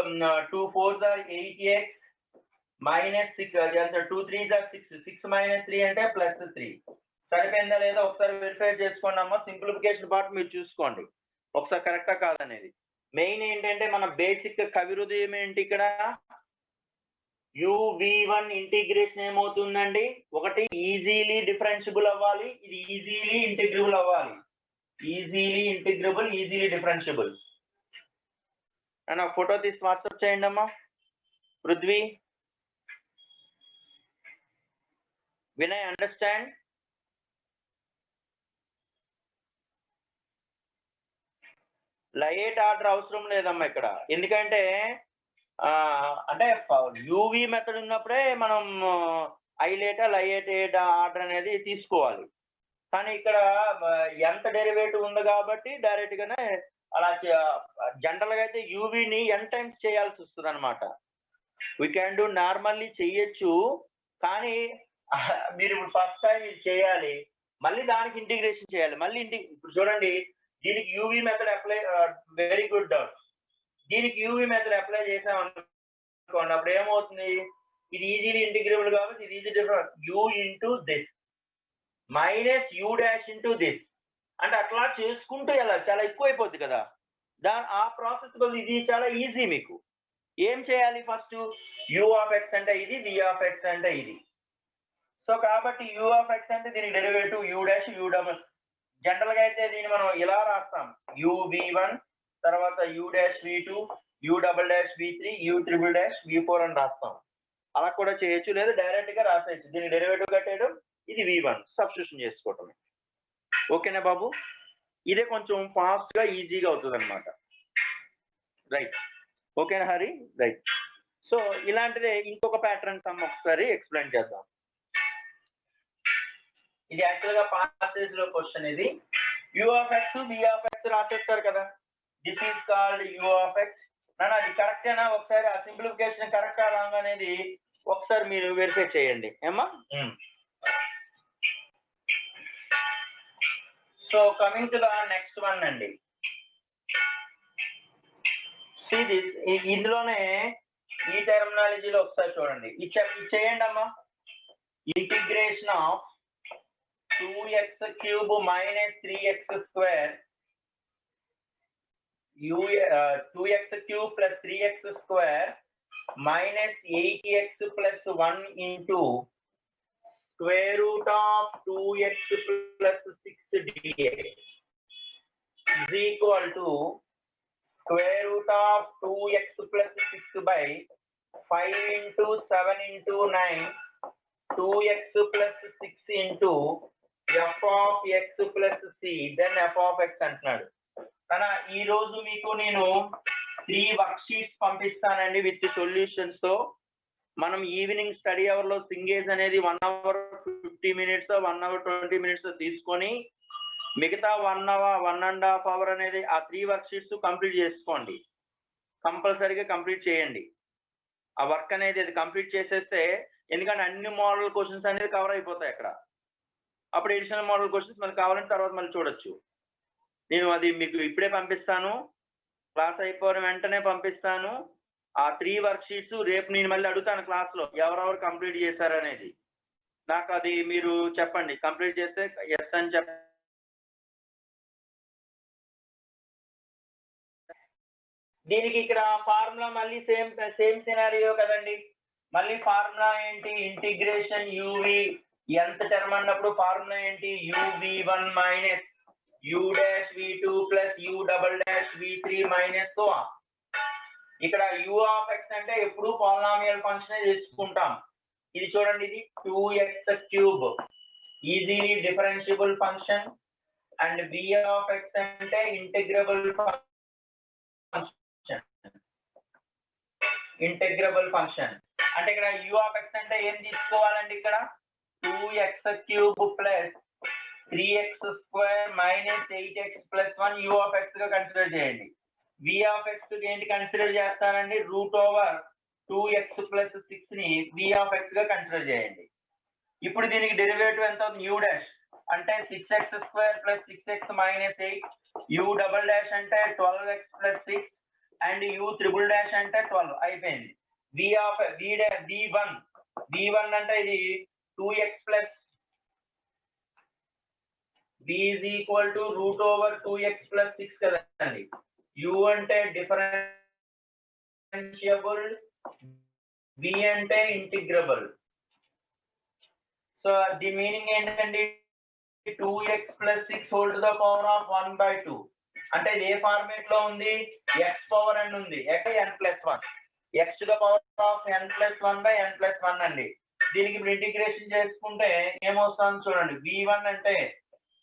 2 4s 8x minus 6 2 3s 6 minus 3 అంటే plus 3 సరిపోయిందా లేదా ఒకసారి వెరిఫై చేసుకోండి అమ్మా సింప్లిఫికేషన్ పార్ట్ మీరు చూసుకోండి ఒకసారి కరెక్టా కాదనేది మెయిన్ ఏంటంటే మన బేసిక్ కవిరుదయం ఏంటి ఇక్కడ uv1 ఇంటిగ్రేషన్ ఏమవుతుందండి ఒకటి ఈజీలీ డిఫరెన్షియబుల్ అవ్వాలి ఇది ఈజీలీ ఇంటిగ్రబుల్ అవ్వాలి ఈజీలీ డిఫరెన్షియబుల్ అండ్ ఫోటో తీసి వాట్సాప్ చేయండి అమ్మా Prithvi Vinay understand light order అవసరం లేదమ్మా ఇక్కడ ఎందుకంటే అంటే యూవి మెథడ్ ఉన్నప్పుడే మనం లైట్ ఆర్డర్ అనేది తీసుకోవాలి కానీ ఇక్కడ ఎంత డెరివేటివ్ ఉంది కాబట్టి డైరెక్ట్ గానే అలా జనరల్ గా అయితే యూవిని n టైమ్స్ చేయాల్సి వస్తుంది అనమాట వీ క్యాన్ డూ నార్మల్లీ చెయ్యొచ్చు కానీ మీరు ఇప్పుడు ఫస్ట్ టైం ఇది చేయాలి మళ్ళీ దానికి ఇంటిగ్రేషన్ చేయాలి మళ్ళీ ఇప్పుడు చూడండి దీనికి UV method apply very good దీనికి యూవి మెథడ్ అప్లై చేసాం అనుకోండి అప్పుడు ఏమవుతుంది ఇది ఈజీలీ ఇంటిగ్రబుల్ కాబట్టి ఇది easy difference u into this minus u dash into this అంటే అట్లా చేసుకుంటూ వెళ్ళాలి చాలా ఎక్కువ అయిపోద్ది కదా ఆ ప్రాసెస్ ఇది చాలా ఈజీ మీకు ఏం చేయాలి ఫస్ట్ u ఆఫ్ x అంటే ఇది v ఆఫ్ x అంటే ఇది సో కాబట్టి u ఆఫ్ x అంటే దీనికి derivative u dash u double general గా అయితే దీన్ని మనం ఇలా రాస్తాం uv1 తర్వాత u dash v2 u double dash v3 u triple dash v4 అని రాస్తాం అలా కూడా చేయొచ్చు లేదా డైరెక్ట్ గా రాసేయచ్చు దీని డెరివేటివ్ కట్టేయడం ఇది v1 సబ్స్టిట్యూషన్ చేసుకోవటం ఓకేనా బాబు ఇదే కొంచెం ఫాస్ట్ గా ఈజీగా అవుతుంది అనమాట రైట్ ఓకేనా హరి రైట్ సో ఇలాంటిదే ఇంకొక ప్యాటర్న్ సమ్ ఒకసారి ఎక్స్ప్లెయిన్ చేద్దాం ఇది యాక్చువల్ గా పాసేజ్ లో క్వశ్చన్ ఇది u of x v of x రాసేస్తారు కదా this is called u of x నాన్న అది కరెక్టేనా? ఒకసారి ఆ సింప్లిఫికేషన్ కరెక్టా రాంగ్ అనేది ఒకసారి మీరు వెరిఫై చేయండి ఏమ్మా. So coming to the next one అండి. ఇందులోనే ఈ టెర్మినాలజీలో ఒకసారి చూడండి. ఇది చేయండి అమ్మా. Integration of 2x³ - 3x² 2x³ + 3x² -8x + 1 into square root of 2x + 6 dx is equal to square root of 2x + 6 by 5 into 7 into 9 2x + 6 into f of x + c then f of x అంటున్నాడు. కానీ ఈ రోజు మీకు నేను 3 work sheets పంపిస్తానండి with solutions తో. మనం evening study hour లో సింగేజ్ అనేది 1 hour 50 minutes 1 hour 20 minutes తీసుకొని మిగతా 1 hour 1.5 hour అనేది ఆ 3 వర్క్ షీట్స్ కంప్లీట్ చేసుకోండి. కంపల్సరీగా కంప్లీట్ చేయండి ఆ వర్క్ అనేది. అది కంప్లీట్ చేసేస్తే ఎందుకంటే అన్ని మోడల్ క్వశ్చన్స్ అనేది కవర్ అయిపోతాయి అక్కడ. అప్పుడు ఎడిషనల్ మోడల్ క్వశ్చన్స్ మనకు కావాలంటే తర్వాత మళ్ళీ చూడొచ్చు. నేను అది మీకు ఇప్పుడే పంపిస్తాను, క్లాస్ అయిపోయిన వెంటనే పంపిస్తాను. ఆ 3 వర్క్ షీట్స్ రేపు నేను మళ్ళీ అడుగుతాను క్లాస్లో ఎవరెవరు కంప్లీట్ చేశారనేది. నాకు అది మీరు చెప్పండి. కంప్లీట్ చేస్తే ఎస్ అని చెప్పండి. దీనికి ఇక్కడ ఫార్ములా మళ్ళీ సేమ్ సినారియో కదండి. మళ్ళీ ఫార్ములా ఏంటి? ఇంటిగ్రేషన్ యూవి ఎంత టర్మ్ అన్నప్పుడు ఫార్ములా ఏంటి? uv1 - u'(v2) + u'(v3) - so on. ఇక్కడ u of x అంటే ఎప్పుడు పాలినామియల్ ఫంక్షన్ తీసుకుంటాం. ఇది చూడండి, ఇది 2x³ easily differentiable function and v of x అంటే ఇంటిగ్రబుల్ అంటే ఇక్కడ u of x అంటే ఏం తీసుకోవాలండి? ఇక్కడ 2x³ + 3x² - 8x + 1 u of x గా కన్సిడర్ చేయండి. v of x ఏంటి కన్సిడర్ చేస్తానండి? √2x + 6 ని v of x గా కన్సిడర్ చేయండి. ఇప్పుడు దీనికి డెరివేటివ్ ఎంత అవుతుంది? u' అంటే 6x² + 6x - 8 u" అంటే 12x + 6 అండ్ u" అంటే 12 అయిపోయింది. v1 అంటే ఇది 2x + v is equal to √2x + 6 కదండి. u అంటే డిఫరెన్షియబుల్, v అంటే ఇంటిగ్రబుల్. సో ది మీనింగ్ ఏంటండి? 2x + 6 ⁴ 1/2 అంటే ఇది ఏ ఫార్మేట్ లో ఉంది? x పవర్ n ఉంది, n+1 x to the power of n+1/n+1 అండి. దీనికి ఇప్పుడు ఇంటిగ్రేషన్ చేసుకుంటే ఏమొస్తుంది చూడండి. v1 అంటే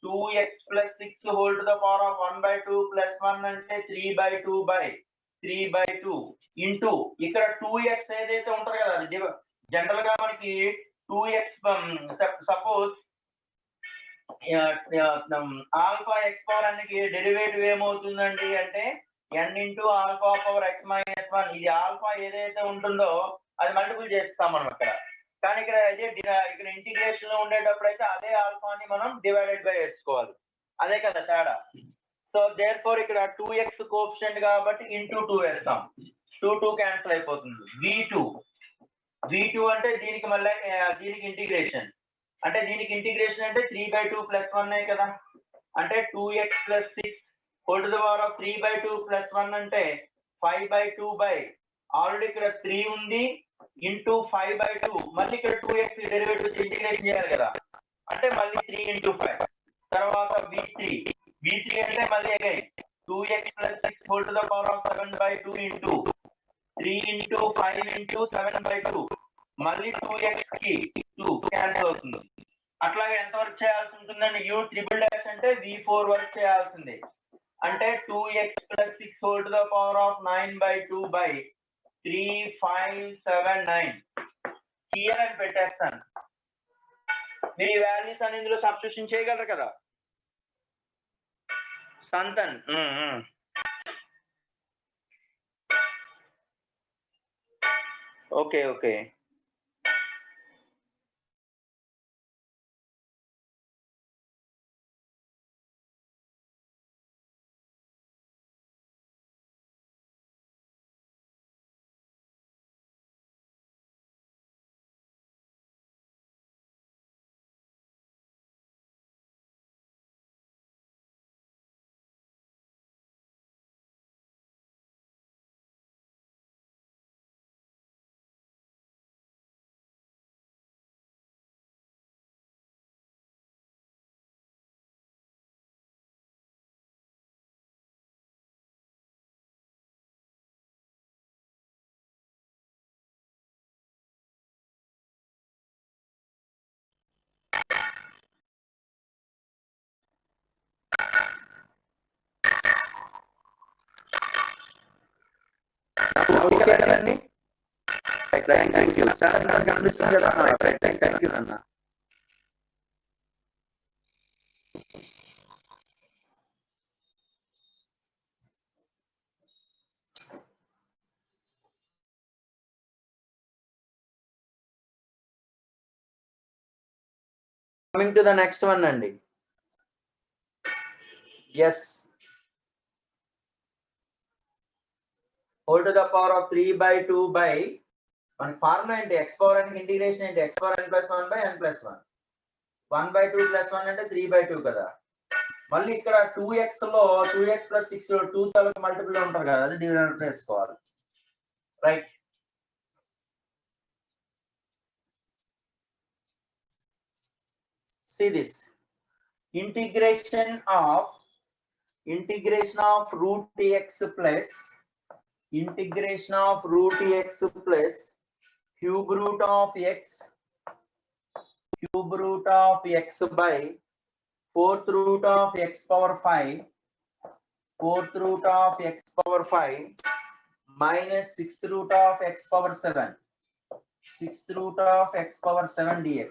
2x + 6 ⁴ 1/2 + 1 అంటే 3/2 ఇంటూ ఇక్కడ 2x ఏదైతే ఉంటుందో కదా అది జనరల్ గా మనకి 2x suppose alpha x power అన్నికి డెరివేటివ్ ఏమవుతుందండి అంటే n into alpha power x - 1. ఇది ఆల్ఫా ఏదైతే ఉంటుందో అది మల్టిపుల్ చేస్తాం మనం ఇక్కడ. కానీ ఇక్కడ ఇక్కడ ఇంటిగ్రేషన్ లో ఉండేటప్పుడు అయితే అదే ఆల్ఫాని మనం డివైడెడ్ బై వేసుకోవాలి. అదే కదా తేడా. సో దేర్ ఫోర్ ఇక్కడ 2x కోఎఫిషియంట్ కాబట్టి ఇంటూ 2 వేస్తాం. 2 క్యాన్సిల్ అయిపోతుంది. v2 అంటే దీనికి మళ్ళీ దీనికి ఇంటిగ్రేషన్ అంటే అంటే 3/2 + 1 కదా. అంటే 2x + 6 ⁴ 3/2 + 1 అంటే 5/2 ఆల్రెడీ ఇక్కడ 3 ఉంది ఇంటూ 5/2 మళ్ళీ ఇక్కడ 2x డెరివేటివ్ ఇంటిగ్రేషన్ చేయాలి కదా. అంటే మళ్ళీ 3 into 5 తర్వాత v3 అంటే మళ్ళీ again 2x + 6 ⁴ 7/2 into 3 into 5 into 7/2 మళ్ళీ 2x కి 2 క్యాన్సిల్ అవుతుంది. అట్లాగే ఎంత వర్క్ చేయాల్సి ఉంటుందండి? u" అంటే v4 వర్క్ చేయాల్సిందే. అంటే 2x + 6 ⁴ 9/2 3 5 7 9 హియర్ అని పెట్టేస్తాను. మీరు ఈ వాల్యూస్ అని ఇందులో సబ్స్టిట్యూషన్ చేయగలరు కదా సంతన్. ఓకే. ఓకే కదండి. Thank you sir. నాకు కనిపిస్తుంది కదా. థ్యాంక్ యూ అన్న. Coming to the next one అండి. Yes. Whole to the power of 3/2 by మన ఫార్ములా ఏంటి? x పవర్ n ఇంటిగ్రేషన్ ఏంటి? x power n + 1 / n + 1. 1/2 + 1 అంటే 3/2 కదా. మళ్ళీ ఇక్కడ 2x లో 2x + 6 2 తాలూకు మల్టిపుల్ ఉంటారు కదా, అది డివైడ్ చేసుకోవాలి. Right. See this. Integration of root x plus cube root of x by 4th root of x power 5 minus 6th root of x power 7 dx.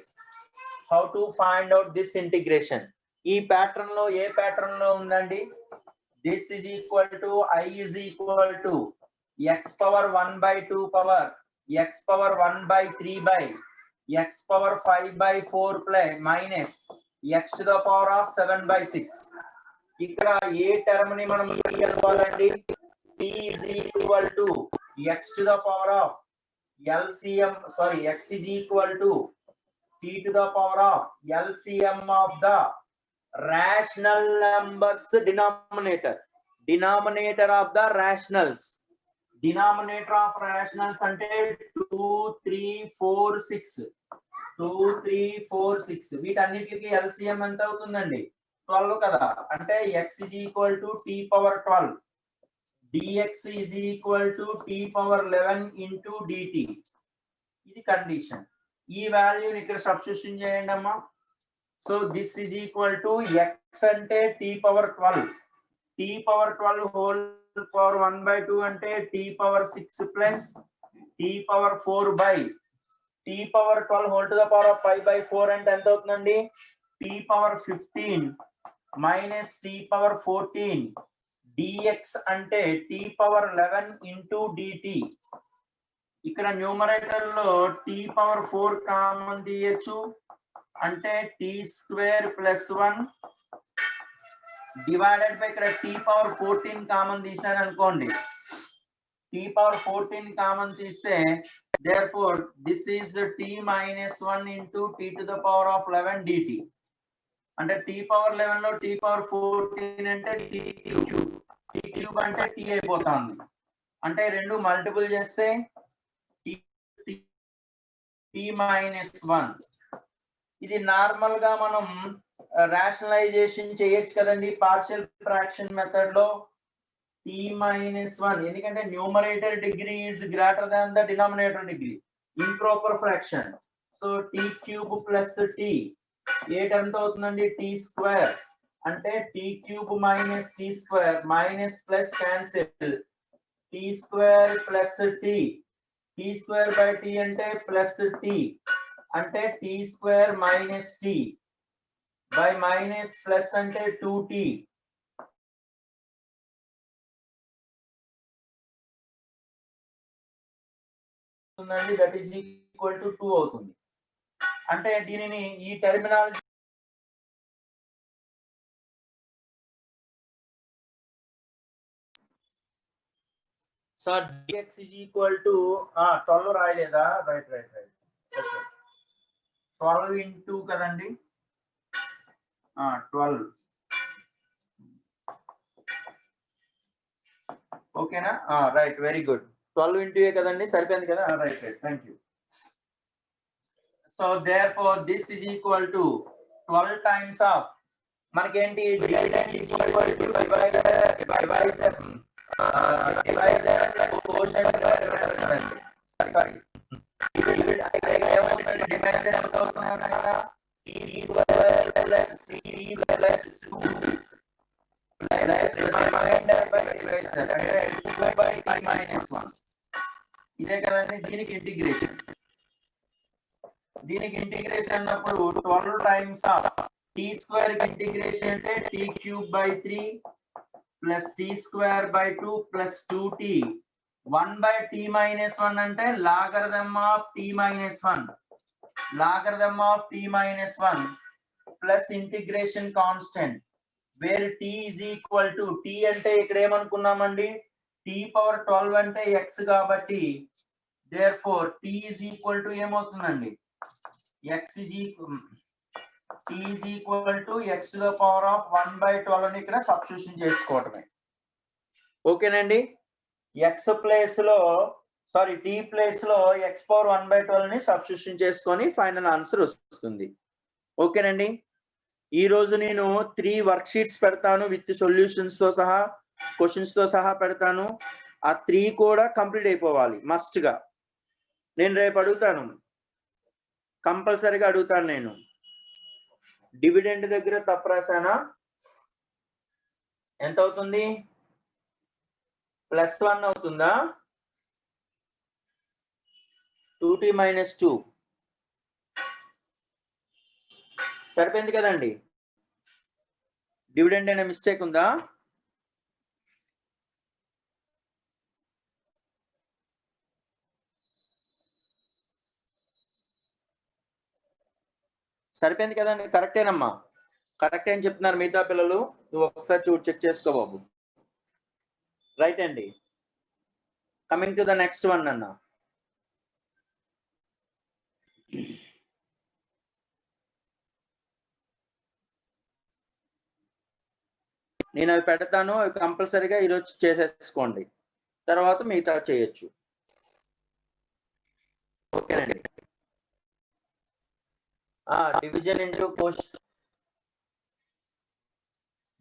How to find out this integration? ఈ pattern లో ఏ pattern లో ఉందండి? This is equal to I is equal to x power 1/2 power x power 1/3 by x power 5/4 plus minus x to the power of 7/6. ఇక్కడ ఏ term ని మనం తీయాలండి? t is equal to x to the power of LCM, x is equal to t to the power of LCM of the rational numbers denominator of the rationals. Denominator of rationals అంటే 2 3 4 6 వీటన్నిటికి LCM ఎంత అవుతుందండి? 12 కదా. అంటే x is equal to t power 12 dx is equal to t power 11 into dt. ఇది condition. ఈ వాల్యూని ఇక్కడ సబ్స్టిట్యూషన్ చేయండి అమ్మా. So this is equal to x అంటే t పవర్ 12 హోల్ పవర్ 1/2 అంటే t power 6 plus t power 4 by t power 12 whole to the power of 5/4 అంటే ఎంత అవుతుందండి? t power 15 minus t power 14 dx అంటే t పవర్ 11 ఇంటూ dt. ఇక్కడ numerator లో t power 4 common తీయచ్చు, అంటే t square plus 1 divided by ఇక్కడ t power 14 common తీసాను అనుకోండి. t పవర్ 14 కామన్ తీస్తే therefore this is t minus 1 into t to the power of 11 dt. అంటే t power 11 లో t పవర్ 14 అంటే t క్యూబ్ అంటే t అయిపోతుంది. అంటే రెండు మల్టిపుల్ చేస్తే t minus 1. ఇది నార్మల్ గా మనం రాషనలైజేషన్ చేయొచ్చు కదండి పార్షియల్ ఫ్రాక్షన్ మెథడ్ లో. t minus 1 ఎందుకంటే numerator degree is greater than the denominator degree. Improper fraction. So t cube plus t A term తో అవుతుందండి? t స్క్వేర్ అంటే t cube minus t square minus plus cancel t square plus t square by t అంటే plus t అంటే t square minus t by minus plus అంటే 2t. అవుతుందండి, that is equal to 2 అవుతుంది. అంటే దీనిని ఈ terminology so dx is equal to 12 రాయలేదా? Right okay 12 into కదండి 12 ఓకేనా? Right very good. 12 into a కదండి, సరిపోయింది కదా? Right thank you. So therefore this is equal to 12 times of మనకేంటి dividend is equal to divisor quotient by remainder. Sorry dividend ఏమవుతుంది, divisor ఎంత అవుతుంది కదా, t square plus 3 plus 2 plus remainder by divisor అంటే 2 by t minus 1. ఇదే కదండి దీనికి integration. దీనికి ఇంటిగ్రేషన్ అన్నప్పుడు 12 టైమ్స్ ఆఫ్ t స్క్వేర్ కి ఇంటిగ్రేషన్ అంటే t cube by 3 plus t square by 2 plus 2t 1 by t minus 1 అంటే logarithm of t minus 1, logarithm of t minus 1 plus integration constant where t is equal to t అంటే ఇక్కడ ఏమనుకున్నామండి, t power 12 అంటే x కాబట్టి therefore t is equal to ఏమవుతుందండి, x is equal t is equal to x to the power of 1 by 12 అని ఇక్కడ substitution చేసుకోవటమే. ఓకేనండి, x place లో సారీ t ప్లేస్ లో x పవర్ 1 by 12 ని సబ్స్టిట్యూషన్ చేసుకొని ఫైనల్ ఆన్సర్ వస్తుంది. ఓకేనండి, ఈ రోజు నేను 3 వర్క్ షీట్స్ పెడతాను విత్ సొల్యూషన్స్ తో సహా, క్వశ్చన్స్ తో సహా పెడతాను. ఆ 3 కూడా కంప్లీట్ అయిపోవాలి మస్ట్ గా. నేను రేపు అడుగుతాను, కంపల్సరీగా అడుగుతాను నేను, డివిడెండ్ దగ్గర తప్పు రాసానా, ఎంత అవుతుంది, +1 అవుతుందా, 2t మైనస్ 2 సరిపోయింది కదండి, డివిడెండ్ అనే మిస్టేక్ ఉందా? సరిపోయింది కదండి, కరెక్టేనమ్మా, కరెక్టే అని చెప్తున్నారు మిగతా పిల్లలు, నువ్వు ఒకసారి చూడు, చెక్ చేసుకో బాబు. రైట్ అండి, coming to the next one అన్న, నేను అవి పెడతాను, అవి కంపల్సరీగా ఈరోజు చేసేసుకోండి, తర్వాత మిగతా చేయొచ్చు. ఓకేనండి, డివిజన్ ఇంటూ కోష్,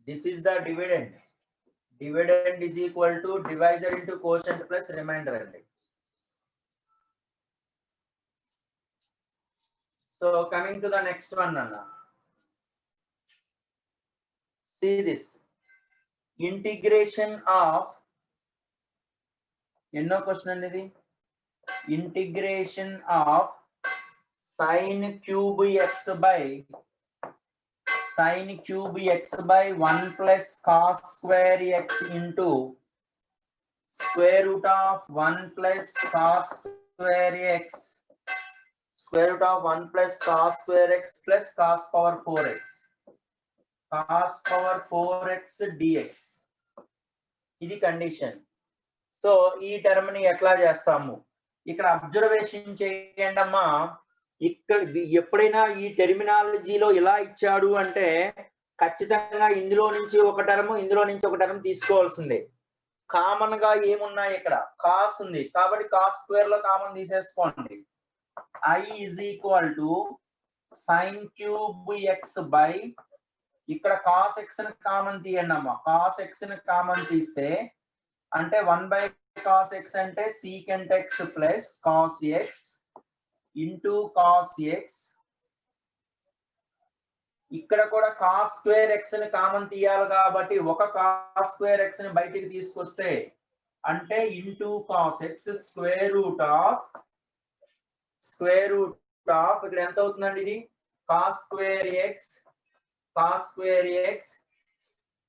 this is the dividend, dividend is equal to divisor into quotient plus remainder అండి. So coming to the next one అన్న, see this integration of ఎన్నో క్వశ్చన్ అండి ఇది, integration of sin cube x by sin cube x by 1 plus cos square x into square root of 1 plus cos square x, square root of 1 plus cos square x plus cos power 4x, cos power 4x dx, ఇది condition. So ఈ term ని ఎట్లా చేస్తాము, ఇక్కడ observation చేయండి అమ్మా, ఇక్కడ ఎప్పుడైనా ఈ టెర్మినాలజీలో ఇలా ఇచ్చాడు అంటే ఖచ్చితంగా ఇందులో నుంచి ఒక టర్మ్, ఇందులో నుంచి ఒక టర్మ్ తీసుకోవాల్సిందే. కామన్ గా ఏమున్నాయి, ఇక్కడ కాస్ ఉంది కాబట్టి కాస్ స్క్వేర్ లో కామన్ తీసేసుకోండి. i is equal to sine cube X by, ఇక్కడ కాస్ ఎక్స్ ని కామన్ తీయండి అమ్మా, కాస్ ఎక్స్ ని కామన్ తీస్తే అంటే 1 బై కాస్ ఎక్స్ అంటే secant X plus cos X into cos X, ఇక్కడ కూడా కాస్ స్క్వేర్ ఎక్స్ ని కామన్ తీయాలి కాబట్టి ఒక కాస్ స్క్వేర్ ఎక్స్ ని బయటికి తీసుకొస్తే అంటే into cos X square root of ఇక్కడ ఎంత అవుతుందండి, ఇది cos square X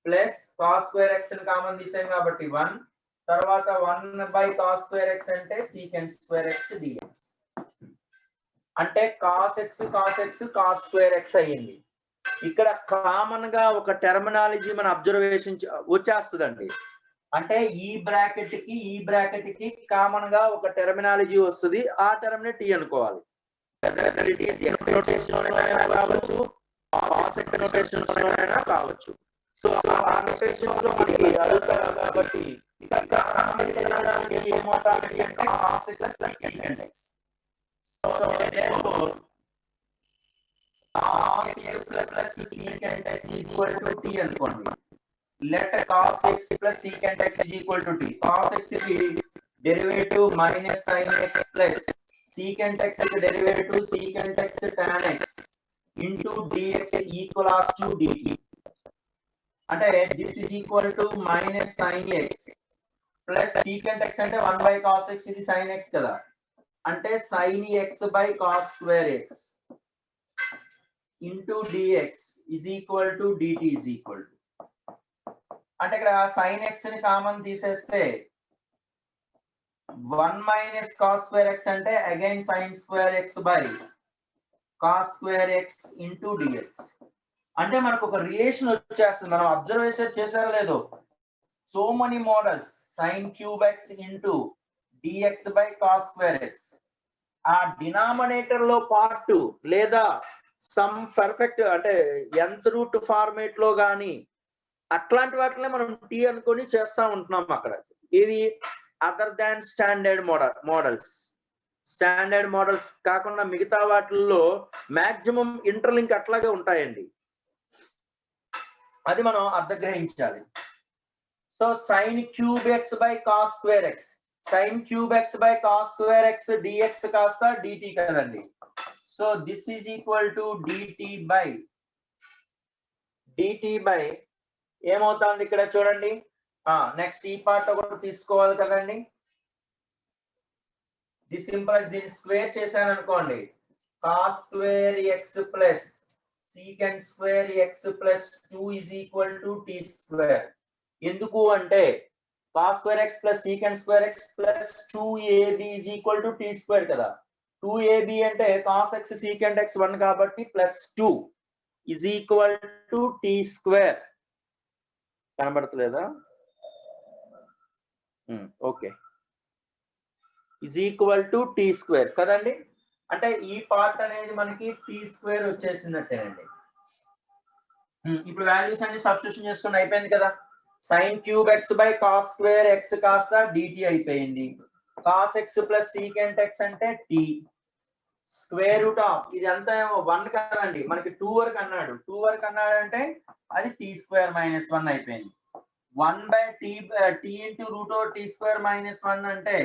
plus cos square X ని కామన్ తీసాం కాబట్టి 1, తర్వాత 1 బై కాస్ స్క్వేర్ ఎక్స్ అంటే సీకెంట్ స్క్వేర్ ఎక్స్ డిఎక్స్. అంటే cos x cos square x అయ్యింది. ఇక్కడ కామన్ గా ఒక టెర్మినాలజీ మన అబ్జర్వేషన్ వచ్చేస్తుందండి. అంటే ఈ బ్రాకెట్ కి కామన్ గా ఒక టెర్మినాలజీ వస్తుంది. ఆ టర్మ్ ని టీ అనుకోవాలి. x నోటేషన్ లోనైనా కావచ్చు, cos x నోటేషన్ లోనైనా కావచ్చు. సో ఆ నోటేషన్స్ లో మనకి అడుగుతారు కాబట్టి ఏమవుతాయి అంటే cos x secant x. So therefore cos x plus secant x is equal to t అనుకోండి. Let cos x plus secant x is equal to t. Cos x కి derivative minus sin x plus secant x కి derivative secant x tan x into dx equals to dt. అంటే this is equal to minus sin x plus secant x అంటే 1 by cos x, ఇది sin x కదా, అంటే sin x by cos square x into dx is equal to dt is equal to, అంటే ఇక్కడ sin x ని common తీసేస్తే 1 minus cos square x అంటే again sin square x by cos square x into dx. అంటే మనకు ఒక relation వచ్చేస్తుంది. మనం అబ్జర్వేషన్ చేశారో లేదో, so many models sin cube x into dx by cos square x. ఆ డినామినేటర్ లో పార్ట్ లేదా సమ్ పర్ఫెక్ట్ అంటే nth రూట్ ఫార్మేట్ లో గాని అట్లాంటి వాటినే మనం టీ అనుకొని చేస్తా ఉంటున్నాం అక్కడ. ఇది అదర్ దాన్ స్టాండర్డ్ మోడల్స్ కాకుండా మిగతా వాటిల్లో మాక్సిమం ఇంటర్లింక్ అట్లాగే ఉంటాయండి. అది మనం అర్థగ్రహించాలి. So sin cube x by cos square x, sin cube x by cos square x dx కాస్త dt కదండి. So this is equal to dt by ఏమవుతుంది ఇక్కడ చూడండి. నెక్స్ట్ ఈ పార్ట్ ఒకటి తీసుకోవాలి కదండి. దిస్ ఇంప్లైస్ దీన్ని స్క్వేర్ చేశాను అనుకోండి, cos square x plus secant square x plus 2 is equal to t square. ఎందుకు అంటే cos square x plus secant square x plus 2ab is equal to t square కదా. 2ab అంటే cos x secant x 1 కాబట్టి plus 2 is equal to t square. కనబడతలేదా? Okay, is equal to t square కదండి. అంటే ఈ part అనేది మనకి t square వచ్చేసినట్టేనండి. ఇప్పుడు వాల్యూస్ అన్ని సబ్స్టిట్యూషన్ చేసుకుని అయిపోయింది కదా. sin cube x by cos square x కాస్త dt అయిపోయింది. cos x plus secant x అంటే t స్క్వేర్ రూట్ ఆఫ్ ఇది అంతా 1 కదండి, మనకి 2 వరకు అన్నాడు అంటే అది t స్క్వేర్ మైనస్ 1 అయిపోయింది. 1 by t into root over t square minus 1 అంటే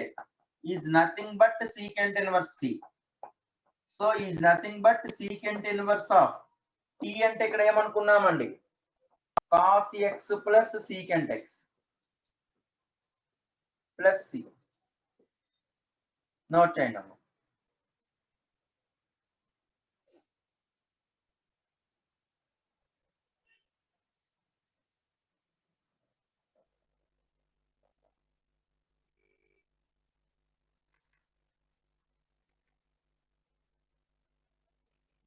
is nothing but secant inverse t. So is nothing but secant inverse of t అంటే ఇక్కడ ఏమనుకున్నామండి, cos x plus secant x plus c. Note చేయండి అమ్మ.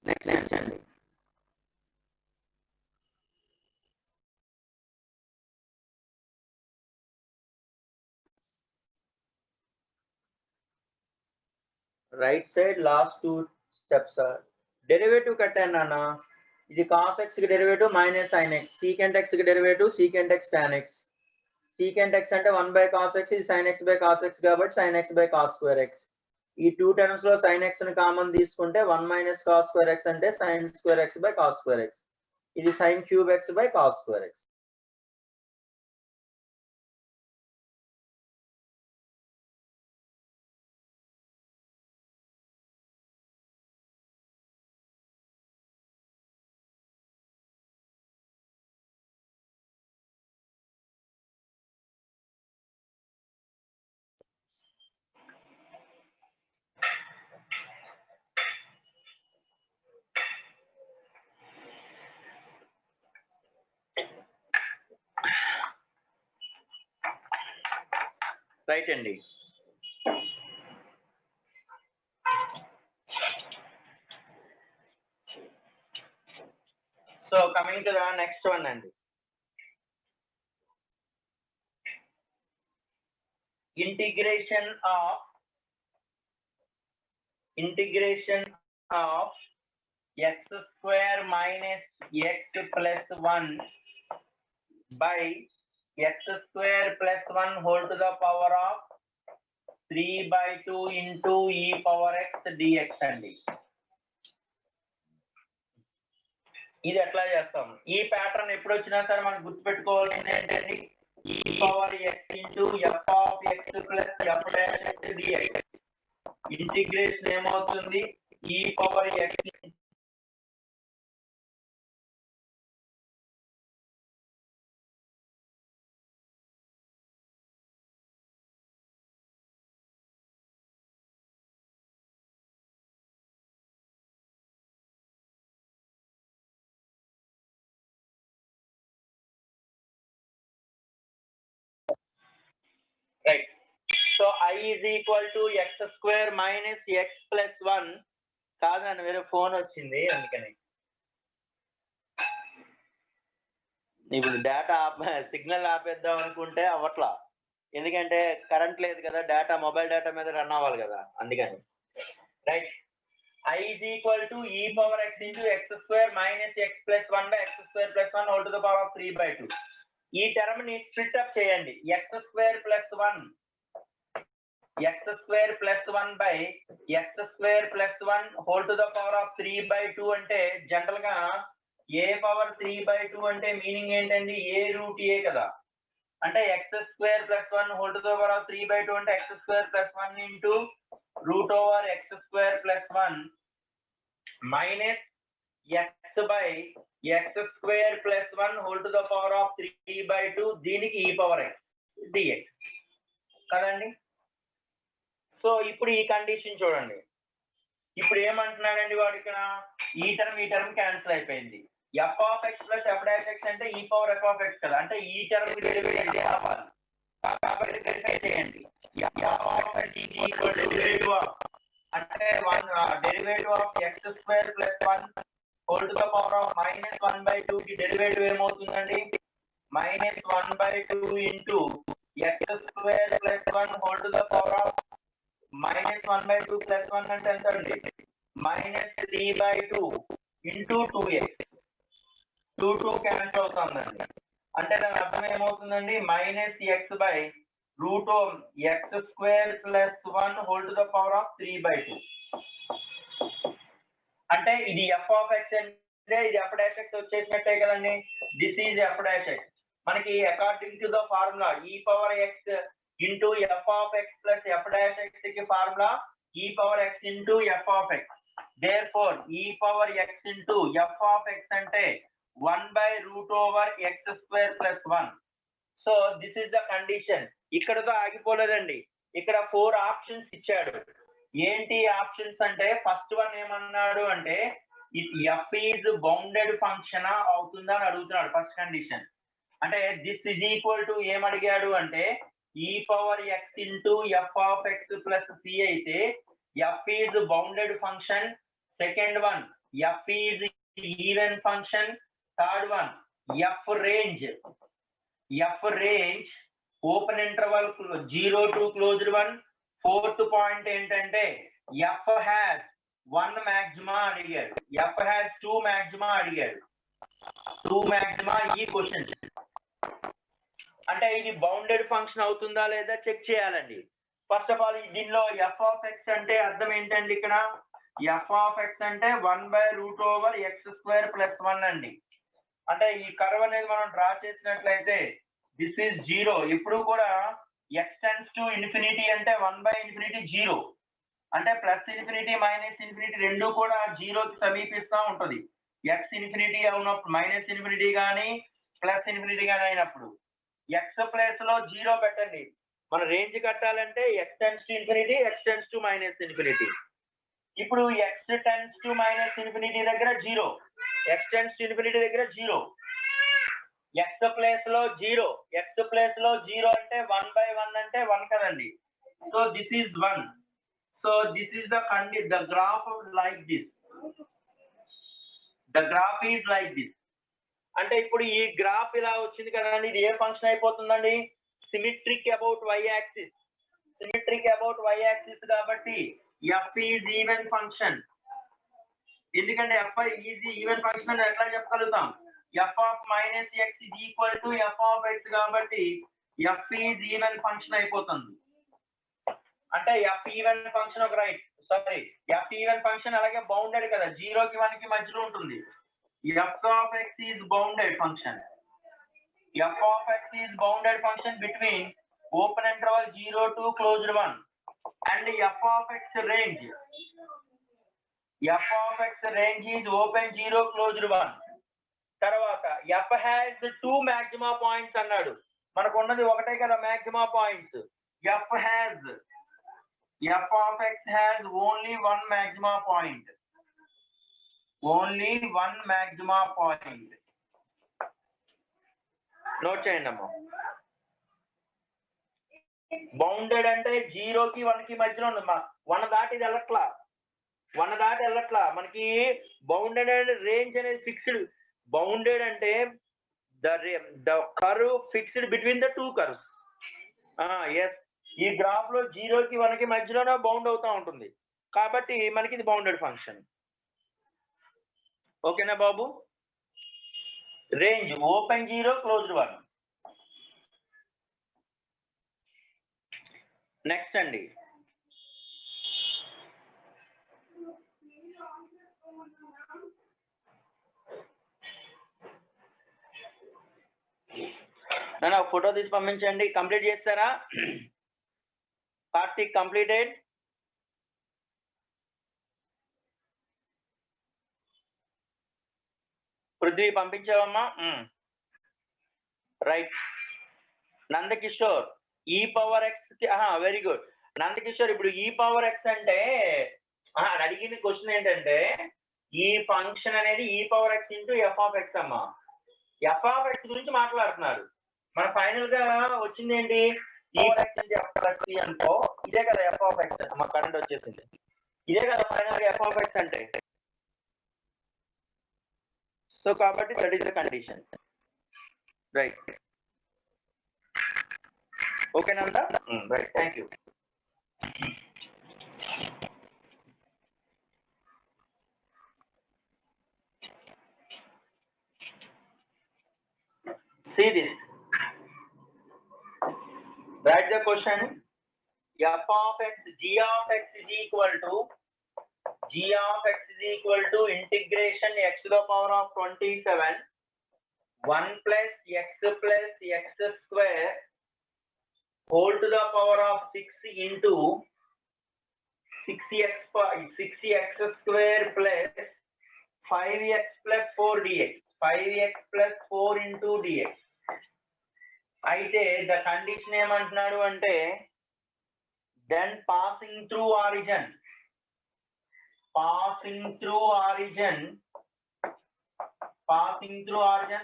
Next అండి, right side last 2 steps derivative కట్టాను నాన్న. ఇది cos x కి derivative minus sin x, secant x కి derivative secant x tan x. secant x అంటే 1 by cos x, ఇది sin x by cos x కాబట్టి sin x by cos square x. ఈ 2 terms లో sin x ని common తీసుకుంటే 1 minus cos square x అంటే sin square x by cos square x. ఇది sin cube x by cos square x. Right అండి. So coming to the next one అండి. Integration of x square minus x plus 1 by x square plus 1 whole to the power of 3/2 into e power x dx అండి. ఇది ఎట్లా చేస్తాం? ఈ pattern ఎప్పుడు వచ్చినా సరే మనం గుర్తుపెట్టుకోవాల్సింది ఏంటండి, e power x into f of x plus f dash x dx. Integration ఏమవుతుంది, e power x right. So I is equal to x square minus x plus 1. కాదని వేరే ఫోన్ వచ్చింది అందుకని. ఇప్పుడు డేటా సిగ్నల్ ఆపేద్దాం అనుకుంటే అవ్వట్లా, ఎందుకంటే కరెంట్ లేదు కదా, డేటా మొబైల్ డేటా మీద రన్ అవ్వాలి కదా, అందుకని. Right. I is equal to e power x into x square minus x plus 1 by x square plus 1 whole to the power of 3/2. ఈ టర్మ్ ని స్ప్లిట్ అప్ చేయండి. x square plus 1 by x square plus 1 whole to the power of 3/2 అంటే general గా a power 3/2 అంటే meaning ఏంటండి, a route a కదా, అంటే x square plus 1 whole to the power of 3/2 అంటే x square plus 1 into root over x square plus 1 minus x by x square plus 1 whole to the power of 3/2, దీనికి e power x dx కదండి. So ఇప్పుడు ఈ condition చూడండి, ఇప్పుడు ఏమంటున్నాడండి వాడు ఇక్కడ, ఈ టర్మ్ క్యాన్సిల్ అయిపోయింది. f of x plus f dash x అంటే e power f of x కదా, అంటే ఈ టర్మ్ డెరివేటివ్ కావాలి కాబట్టి వెరిఫై చేయండి. f of x equal to derivative of అంటే 1 derivative of x square plus 1 whole to the power of -1/2 కి derivative ఏమవుతుందండి, -1/2 into x square plus 1 whole to the power of -1/2 plus 1 అంటే ఎంత అండి, -3/2 into 2x. 2 cancel అవుతుందండి, అంటే దాని అర్థం ఏమవుతుందండి, -x by root of x square plus 1 whole to the power of 3/2. అంటే ఇది f ఆఫ్ x అంటే ఇది f డాష్ x వచ్చేసినట్టే కదండి. This is f dash x. మనకి according to the formula e power x into f of x plus f dash x కి formula e power x into f of x. therefore e power x into f of x అంటే 1/√x square plus 1. So this is the condition. ఇక్కడతో ఆగిపోలేదండి, ఇక్కడ 4 options ఇచ్చాడు. ఏంటి options అంటే, first one ఏమన్నాడు అంటే f is bounded function అవుతుందా అని అడుగుతున్నాడు ఫస్ట్ కండిషన్. అంటే దిస్ ఇజ్ ఈక్వల్ టు ఏమడిగాడు అంటే e power x into f of x plus c అయితే f is bounded function. Second one f is even function. Third one f range open interval 0 to closed one. Fourth point ఏంటంటే f has 1 maxima అడిగాడు, f has 2 maxima అడిగాడు. 2 maxima ఈ question. అంటే ఇది bounded function అవుతుందా లేదా check చేయాలండి. First of all దీనిలో f ఆఫ్ x అంటే అర్థం ఏంటండి, ఇక్కడ f ఆఫ్ x అంటే 1/√x స్క్వేర్ ప్లస్ 1 అండి. అంటే ఈ కర్వ్ అనేది మనం డ్రా చేసినట్లయితే దిస్ ఈజ్ 0. ఇప్పుడు కూడా x టెండ్స్ టు ఇన్ఫినిటీ అంటే 1/∞ 0, అంటే ప్లస్ ఇన్ఫినిటీ మైనస్ ఇన్ఫినిటీ రెండు కూడా 0కి సమీపిస్తూ ఉంటుంది. x ఇన్ఫినిటీ అవునప్పుడు మైనస్ ఇన్ఫినిటీ కానీ ప్లస్ ఇన్ఫినిటీ కానీ అయినప్పుడు x ప్లేస్ లో 0 పెట్టండి. మన రేంజ్ కట్టాలంటే x tends to infinity, x tends to minus infinity. ఇప్పుడు x tends to minus infinity దగ్గర 0, x టెండ్స్ టు ఇన్ఫినిటీ దగ్గర 0. x ప్లేస్ లో 0, x ప్లేస్ లో 0 అంటే 1/1 అంటే 1 కదండి. So this is 1. So this is the graph like this. The graph is like this. అంటే ఇప్పుడు ఈ గ్రాఫ్ ఇలా వచ్చింది కదండి, ఇది ఏ ఫంక్షన్ అయిపోతుందండి? Symmetric about y axis. Symmetric about y axis కాబట్టి ఎఫ్ ఈజ్ ఈవెన్ ఫంక్షన్. ఎందుకంటే ఎఫ్ ఈజ్ ఈవెన్ ఫంక్షన్ అని ఎట్లా చెప్పగలుగుతాం? F of minus x is equal to f of x కాబట్టి ఎఫ్ ఈజ్ ఈవెన్ ఫంక్షన్ అయిపోతుంది. అంటే f even function ఒక right, sorry f even function అలాగే బౌండెడ్ కదా, 0 కి 1 కి మధ్యలో ఉంటుంది. F of x is bounded function. F of x is bounded function between open interval 0 to closed 1 and F of X range. F of X range is open 0 closed 1. తర్వాత F has 2 maxima points అన్నాడు. మనకు ఉన్నది ఒకటే కదా maxima points. F has F of X has only 1 maxima point. Only 1 maxima point. Note చేయండి అమ్మా. Bounded అంటే 0 కి 1 కి మధ్యలో ఉంది. 1 దాటి ఇది వెళ్ళట్లా, 1 దాటి వెళ్ళట్లా. మనకి బౌండెడ్ అండ్ రేంజ్ అనేది ఫిక్స్డ్. బౌండెడ్ అంటే the curve fixed between the 2 curves. Yes, ఈ గ్రాఫ్ లో 0 కి 1 కి మధ్యలోనే బౌండ్ అవుతా ఉంటుంది కాబట్టి మనకి ఇది బౌండెడ్ ఫంక్షన్. ఓకేనా బాబు? Range open 0 closed 1. నెక్స్ట్ అండి, నాన్న ఫోటో తీసి పంపించండి. కంప్లీట్ చేస్తారా? కార్తీక్ కంప్లీటెడ్. పృథ్వీ పంపించావమ్మా? Right. Nandakishore e power x కి వెరీ గుడ్. నందకిషోర్ ఇప్పుడు ఈ పవర్ ఎక్స్ అంటే అడిగిన క్వశ్చన్ ఏంటంటే ఈ ఫంక్షన్ అనేది ఈ power x into f of X అమ్మా. ఎఫ్ ఆఫ్ ఎక్స్ గురించి మాట్లాడుతున్నారు. మన ఫైనల్ గా వచ్చింది ఏంటి? ఈ ఎక్స్ అనుకో, ఇదే కదా ఎఫ్ ఆఫ్ ఎక్స్. మా కరెంట్ వచ్చేసింది. ఇదే కదా ఫైనల్ గా ఎఫ్ ఆఫ్ ఎక్స్ అంటే. సో కాబట్టి that is the condition. Right. ఓకేనంతా? Right, thank you. See this. Write the question. F of x, g of x is equal to integration x to the power of 27 1 plus x square whole to the power of 6 into 6x square plus 5x plus 4 dx. 5x plus 4 into dx. అయితే the condition ఏమంటున్నాడు అంటే then passing through origin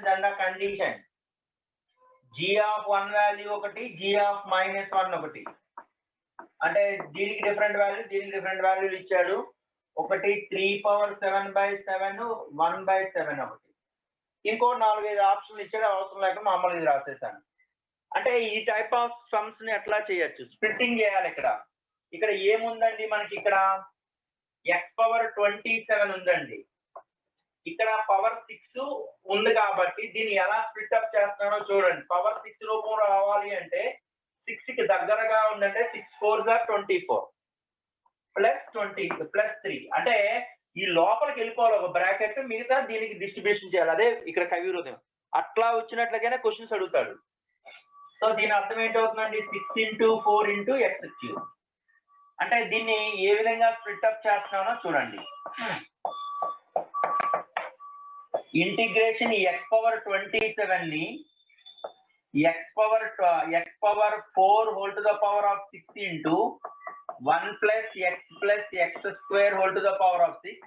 then the condition g of 1 value ఒకటి, g of -1 ఒకటి. అంటే దీనికి different వాల్యూలు ఇచ్చాడు. ఒకటి 3/7/7 1/7 ఒకటి. ఇంకో 4-5 ఆప్షన్లు ఇచ్చాడు. అవసరం లేక మామూలు ఇది రాసేసాను. అంటే ఈ టైప్ ఆఫ్ సమ్స్ ని ఎట్లా చేయొచ్చు? స్ప్లిట్టింగ్ చేయాలి. ఇక్కడ ఏముందండి మనకి? ఇక్కడ x⁻27 ఉందండి. ఇక్కడ పవర్ 6 ఉంది కాబట్టి దీన్ని ఎలా స్ప్లిట్ అప్ చేస్తున్నానో చూడండి. పవర్ 6 రూపం రావాలి అంటే 6 కి దగ్గరగా ఉందంటే 6 4s are 24 ప్లస్ 20 ప్లస్ 3 అంటే ఈ లోపలికి వెళ్ళిపోవాలి ఒక బ్రాకెట్. మిగతా దీనికి డిస్ట్రిబ్యూషన్ చేయాలి. అదే ఇక్కడ కవిరోధం. అట్లా వచ్చినట్లుగానే క్వశ్చన్స్ అడుగుతాడు. సో దీని అర్థం ఏంటవుతుందండి? 6 into 4 into x3. అంటే దీన్ని ఏ విధంగా స్ప్లిట్ అప్ చేస్తున్నానో చూడండి. ఇంటిగ్రేషన్ x⁻27 ని x⁻4 whole to the power of 6 into 1 plus x square whole to the power of 6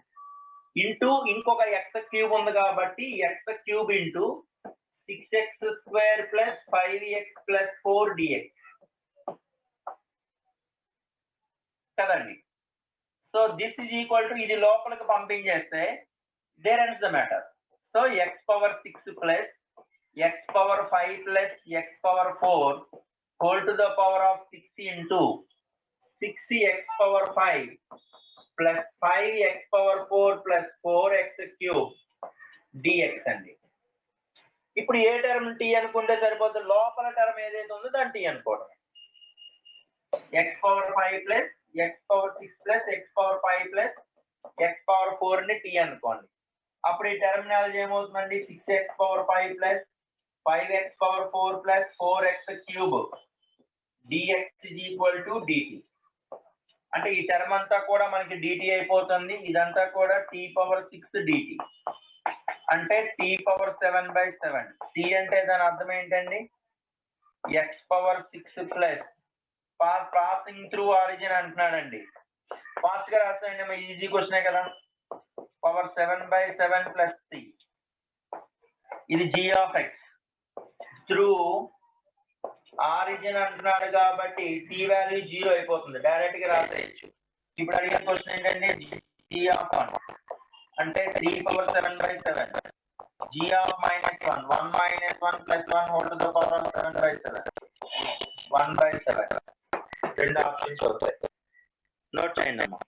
into ఇంకొక x క్యూబ్ ఉంది కాబట్టి x cube into 6x square plus 5x plus 4 dx కదండి. So this is equal to ఇది లోపలికి పంపించేస్తే there ends the matter. So so x power 6 plus x power 5 plus x power 4 whole to the power of 6 into 6x power 5 plus 5x power 4 plus 4x cube dx అండి. ఇప్పుడు ఏ term tea అనుకుంటే సరిపోతుంది, లోపల term ఏదైతే ఉందో దాని tea అనుకోవడం. x power 5 plus x power 6 plus x power 5 plus x power 4 ని టీ అనుకోండి. అప్పుడు ఈ టర్మినాలజీ ఏమవుతుందండి, 6x power 5 plus 5x power 4 plus 4x cube dx is equal to dt. అంటే ఈ టర్మ్ అంతా కూడా మనకి dt అయిపోతుంది. ఇదంతా కూడా t పవర్ 6 dt అంటే t పవర్ 7/7. t అంటే దాని అర్థం ఏంటండి, x power 6 plus passing through origin అంటున్నాడండి. ఫాస్ట్ గా రాస్తాయండి, ఈజీ క్వశ్చనే కదా. పవర్ 7/7 ప్లస్ t, ఇది g of x through origin అంటున్నాడు కాబట్టి t వాల్యూ 0 అయిపోతుంది, డైరెక్ట్ గా రాసేయచ్చు. ఇప్పుడు అడిగిన క్వశ్చన్ ఏంటంటే g ఆఫ్ 1 అంటే 3 power 7/7 g of -1 1 - 1 plus 1 whole to the power of 7/7 1/7. రెండు ఆప్షన్స్ వస్తాయి, నోట్ చేయండి అమ్మా.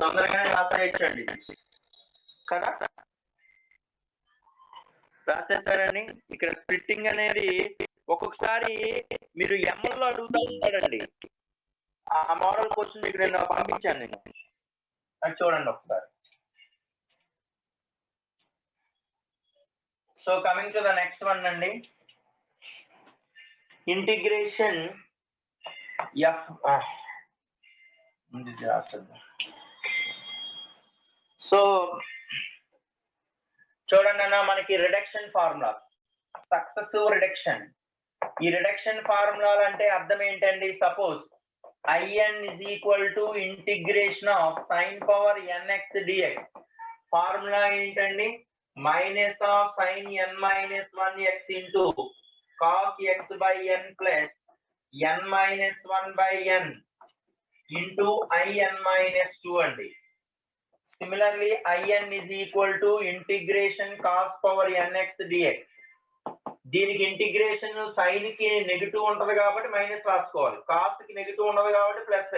తొందరగానే రాసేయచ్చండి కదా, రాసేస్తారని. ఇక్కడ స్ప్లిట్టింగ్ అనేది ఒక్కొక్కసారి మీరు ఎంఎల్లో అడుగుతూ ఉంటాడండి. ఆ మోడల్ క్వశ్చన్ మీకు నేను పంపించాను, నేను అది చూడండి ఒకసారి. So coming to the next one అండి, ఇంటిగ్రేషన్ ఎఫ్. సో చూడండి అన్న, మనకి రిడక్షన్ ఫార్ములా, సక్సెసివ్ రిడక్షన్. ఈ రిడక్షన్ ఫార్ములా అంటే అర్థం ఏంటండి, suppose in is equal to integration of sin power nx dx. Formula ఏంటండి, minus of sin n - 1x ఇంటూ cos x by n plus n - 1/n into in - 2 అండి. Similarly in is equal to integration cos power nx dx. దీనికి integration sign కి negative ఉంటది కాబట్టి minus రాసుకోవాలి, cos కి negative ఉండదు కాబట్టి ప్లస్.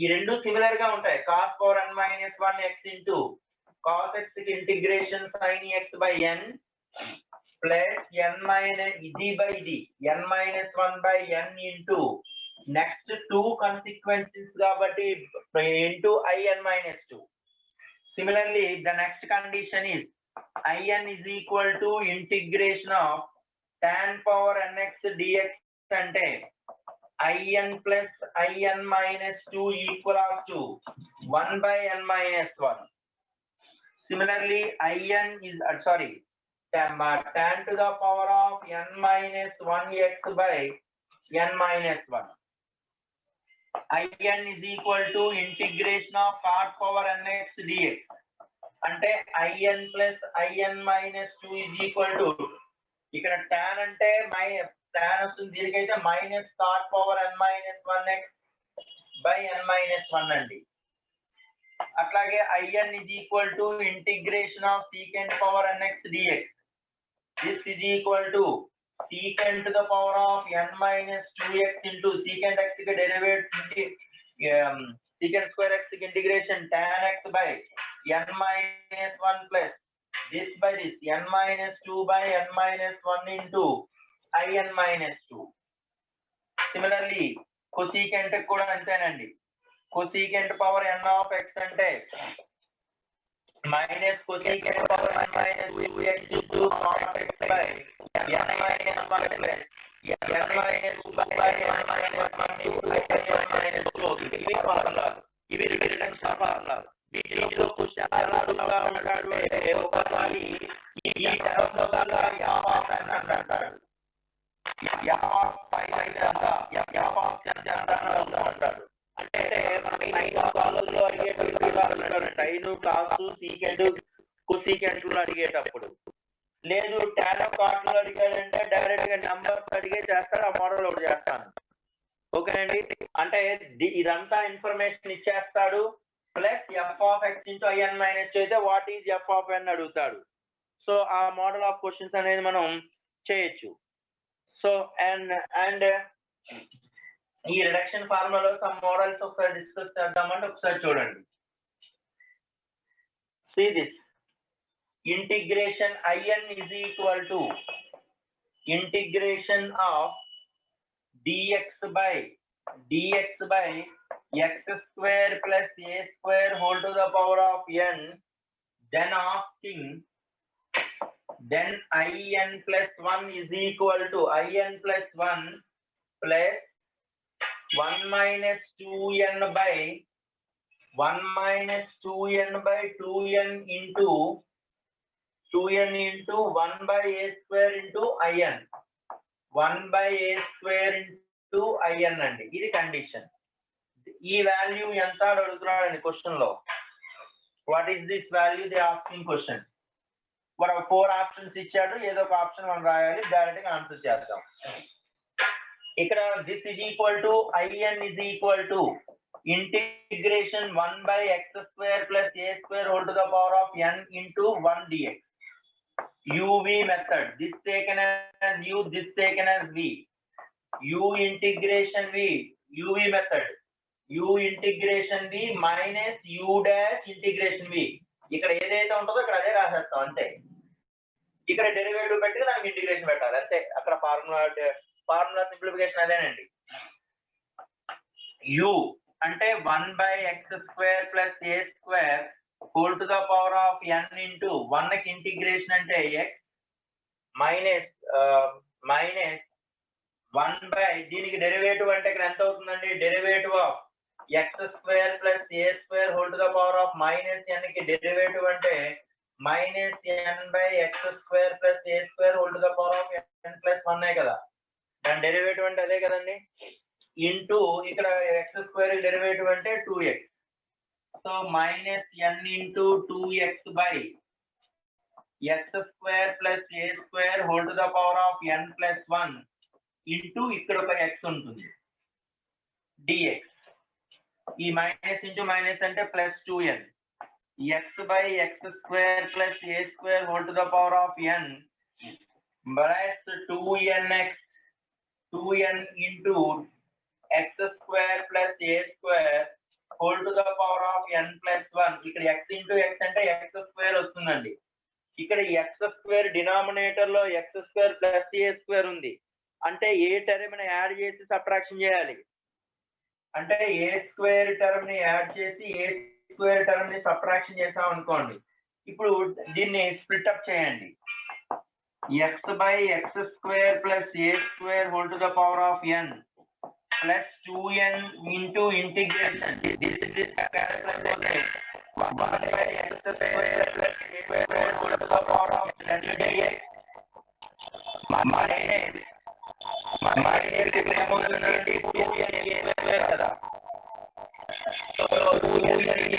ఈ రెండు సిమిలర్ గా ఉంటాయి. cos పవర్ n - 1x ఇంటూ cos x కి integration sin x by n plus ఇది బై ఇది n - 1/n into next 2 consequences కాబట్టి into in - 2. Similarly, the next condition is in is equal to integration of tan power nx dx అంటే in plus in minus 2 equal to 1/n - 1. Similarly, in is tan to the power of n minus 1x by n minus 1. in is equal to integration of cos power nx dx అంటే in plus in minus 2 is equal to, ఇక్కడ tan అంటే tan వస్తుంది, దీనికైతే minus cos power n minus 1x by n minus 1 అండి. అట్లాగే in is equal to integration of secant power nx dx. this is equal to secant to the power of n minus 2x into secant x కి derivative secant square x కి integration tan x by n minus 1 plus this by this n minus 2 by n minus 1 into in minus 2. Similarly, cosecant కూడా అంతేనండి. cosecant power n of x అంటే minus cosecant power n minus 2x into cos x by n minus 1 plus n minus 2 by n minus 1 into in minus 2. ఇవి formula, ఇవి reduction formula. వీటిలో question ఎలా అడుగుతా ఉంటాడు అంటే ఒకసారి ఈ టర్మ్ లో గల f ఆఫ్ n అంటాడు, f ఆఫ్ పై అంతా f ఆఫ్ n అంటాడు. అంటే మనకి ఐదో కాలంలో అడిగేటప్పుడు sin cos secant cosecant లో అడిగేటప్పుడు, లేదు tan cot లో అడిగాడంటే డైరెక్ట్ గా నంబర్స్ అడిగే చేస్తాడు. ఆ మోడల్ ఒకటి చేస్తాను. ఓకేనండి. అంటే ఇదంతా ఇన్ఫర్మేషన్ ఇచ్చేస్తాడు, plus F of X into IN minus అయితే వాట్ ఈజ్ ఎఫ్ ఆఫ్ ఎన్ అడుగుతాడు. సో ఆ మోడల్ ఆఫ్ క్వశ్చన్స్ అనేది మనం చేయొచ్చు. సో అండ్ ఈ రిడక్షన్ ఫార్ములాలో సమ్ మోడల్స్ ఒకసారి డిస్కస్ చేద్దామంటే ఒకసారి చూడండి. See this. Integration in is equal to integration of dx by x square plus a square whole to the power of n, then asking then in plus 1 is equal to in plus 1 plus 1 minus 2n by 1 minus 2n by 2n into 1 by a square into in. 1 by a square into in అండి. ఇది condition. ఈ value ఎంత అడుగుతున్నాడండి question లో. What is this value they asking question. మనం 4 options ఇచ్చాడు, ఏదో ఒక option మనం రాయాలి, డైరెక్ట్ గా ఆన్సర్ చేద్దాం. ఇక్కడ this is equal to in is equal to integration 1 by x square plus a square whole to the power of n into 1 dx. UV method. This taken as u, this taken as v. U integration v. UV method. U integration v minus u dash integration v. ఇక్కడ ఏదైతే ఉంటుందో ఇక్కడ అదే రాసేస్తాం అంతే. ఇక్కడ derivative పెట్టి దానికి integration పెట్టాలి అంతే. అక్కడ ఫార్ములా సింప్లిఫికేషన్ అదేనండి. u అంటే 1 by x square plus a square whole to the power of n into 1 కి ఇంటిగ్రేషన్ అంటే x మైనస్ 1 by దీనికి డెరివేటివ్ అంటే ఇక్కడ ఎంత అవుతుందండి. Derivative of x square plus a square whole to the power of minus n కి derivative అంటే minus n by x square plus a square whole to the power of n plus 1 కదా. దాని derivative అంటే అదే కదండి. Into ఇక్కడ x square derivative అంటే 2x. So minus n into 2x by x square plus a square whole to the power of n plus 1 into ఇక్కడ ఒక x ఉంటుంది dx. ఈ మైనస్ ఇంటూ మైనస్ అంటే plus 2n x by x square plus a square whole to the power of n plus 2n into x square plus a square whole to the power of n plus 1. ఇక్కడ x into x అంటే x square వస్తుందండి. ఇక్కడ x square denominator లో x square plus a square ఉంది. అంటే ఏ term ని add చేసి సబ్ట్రాక్షన్ చేయాలి. అంటే a స్క్వేర్ టర్మ్ ని యాడ్ చేసి a స్క్వేర్ టర్మ్ ని సబ్ట్రాక్షన్ చేసాం అనుకోండి. ఇప్పుడు దీన్ని స్ప్లిట్ అప్ చేయండి. x by x square plus a square whole to the power of n plus 2n into integration. This cancel 1 by x square plus a square whole to the power of n dx minus ఏమవుతుందండి 2n a square కదా. So 2n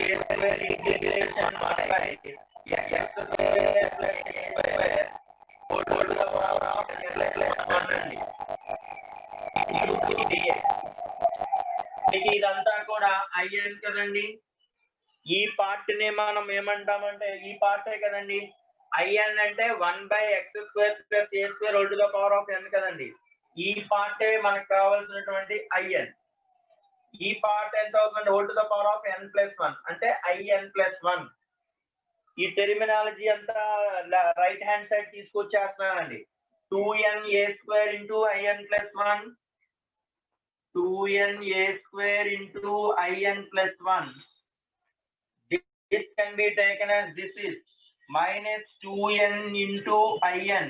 a square integration 1 by x square plus a square whole to the power of n plus 1 అండి. ఇదంతా కూడా IN కదండి. ఈ part ని మనం ఏమంటామంటే ఈ పార్టే కదండి. ఐఎన్ అంటే 1 by x square plus a square whole to the power of n కదండి. ఈ పార్టే మనకు కావాల్సినటువంటి ఐఎన్. ఈ పార్ట్ ఎంత అవుతుంది whole to the power of n plus 1 అంటే in plus 1. ఈ టెర్మినాలజీ అంతా రైట్ హ్యాండ్ సైడ్ తీసుకొచ్చేస్తున్నానండి. 2n a square into in plus 1 2n a square into in plus 1. This can be taken as this is minus 2n into in.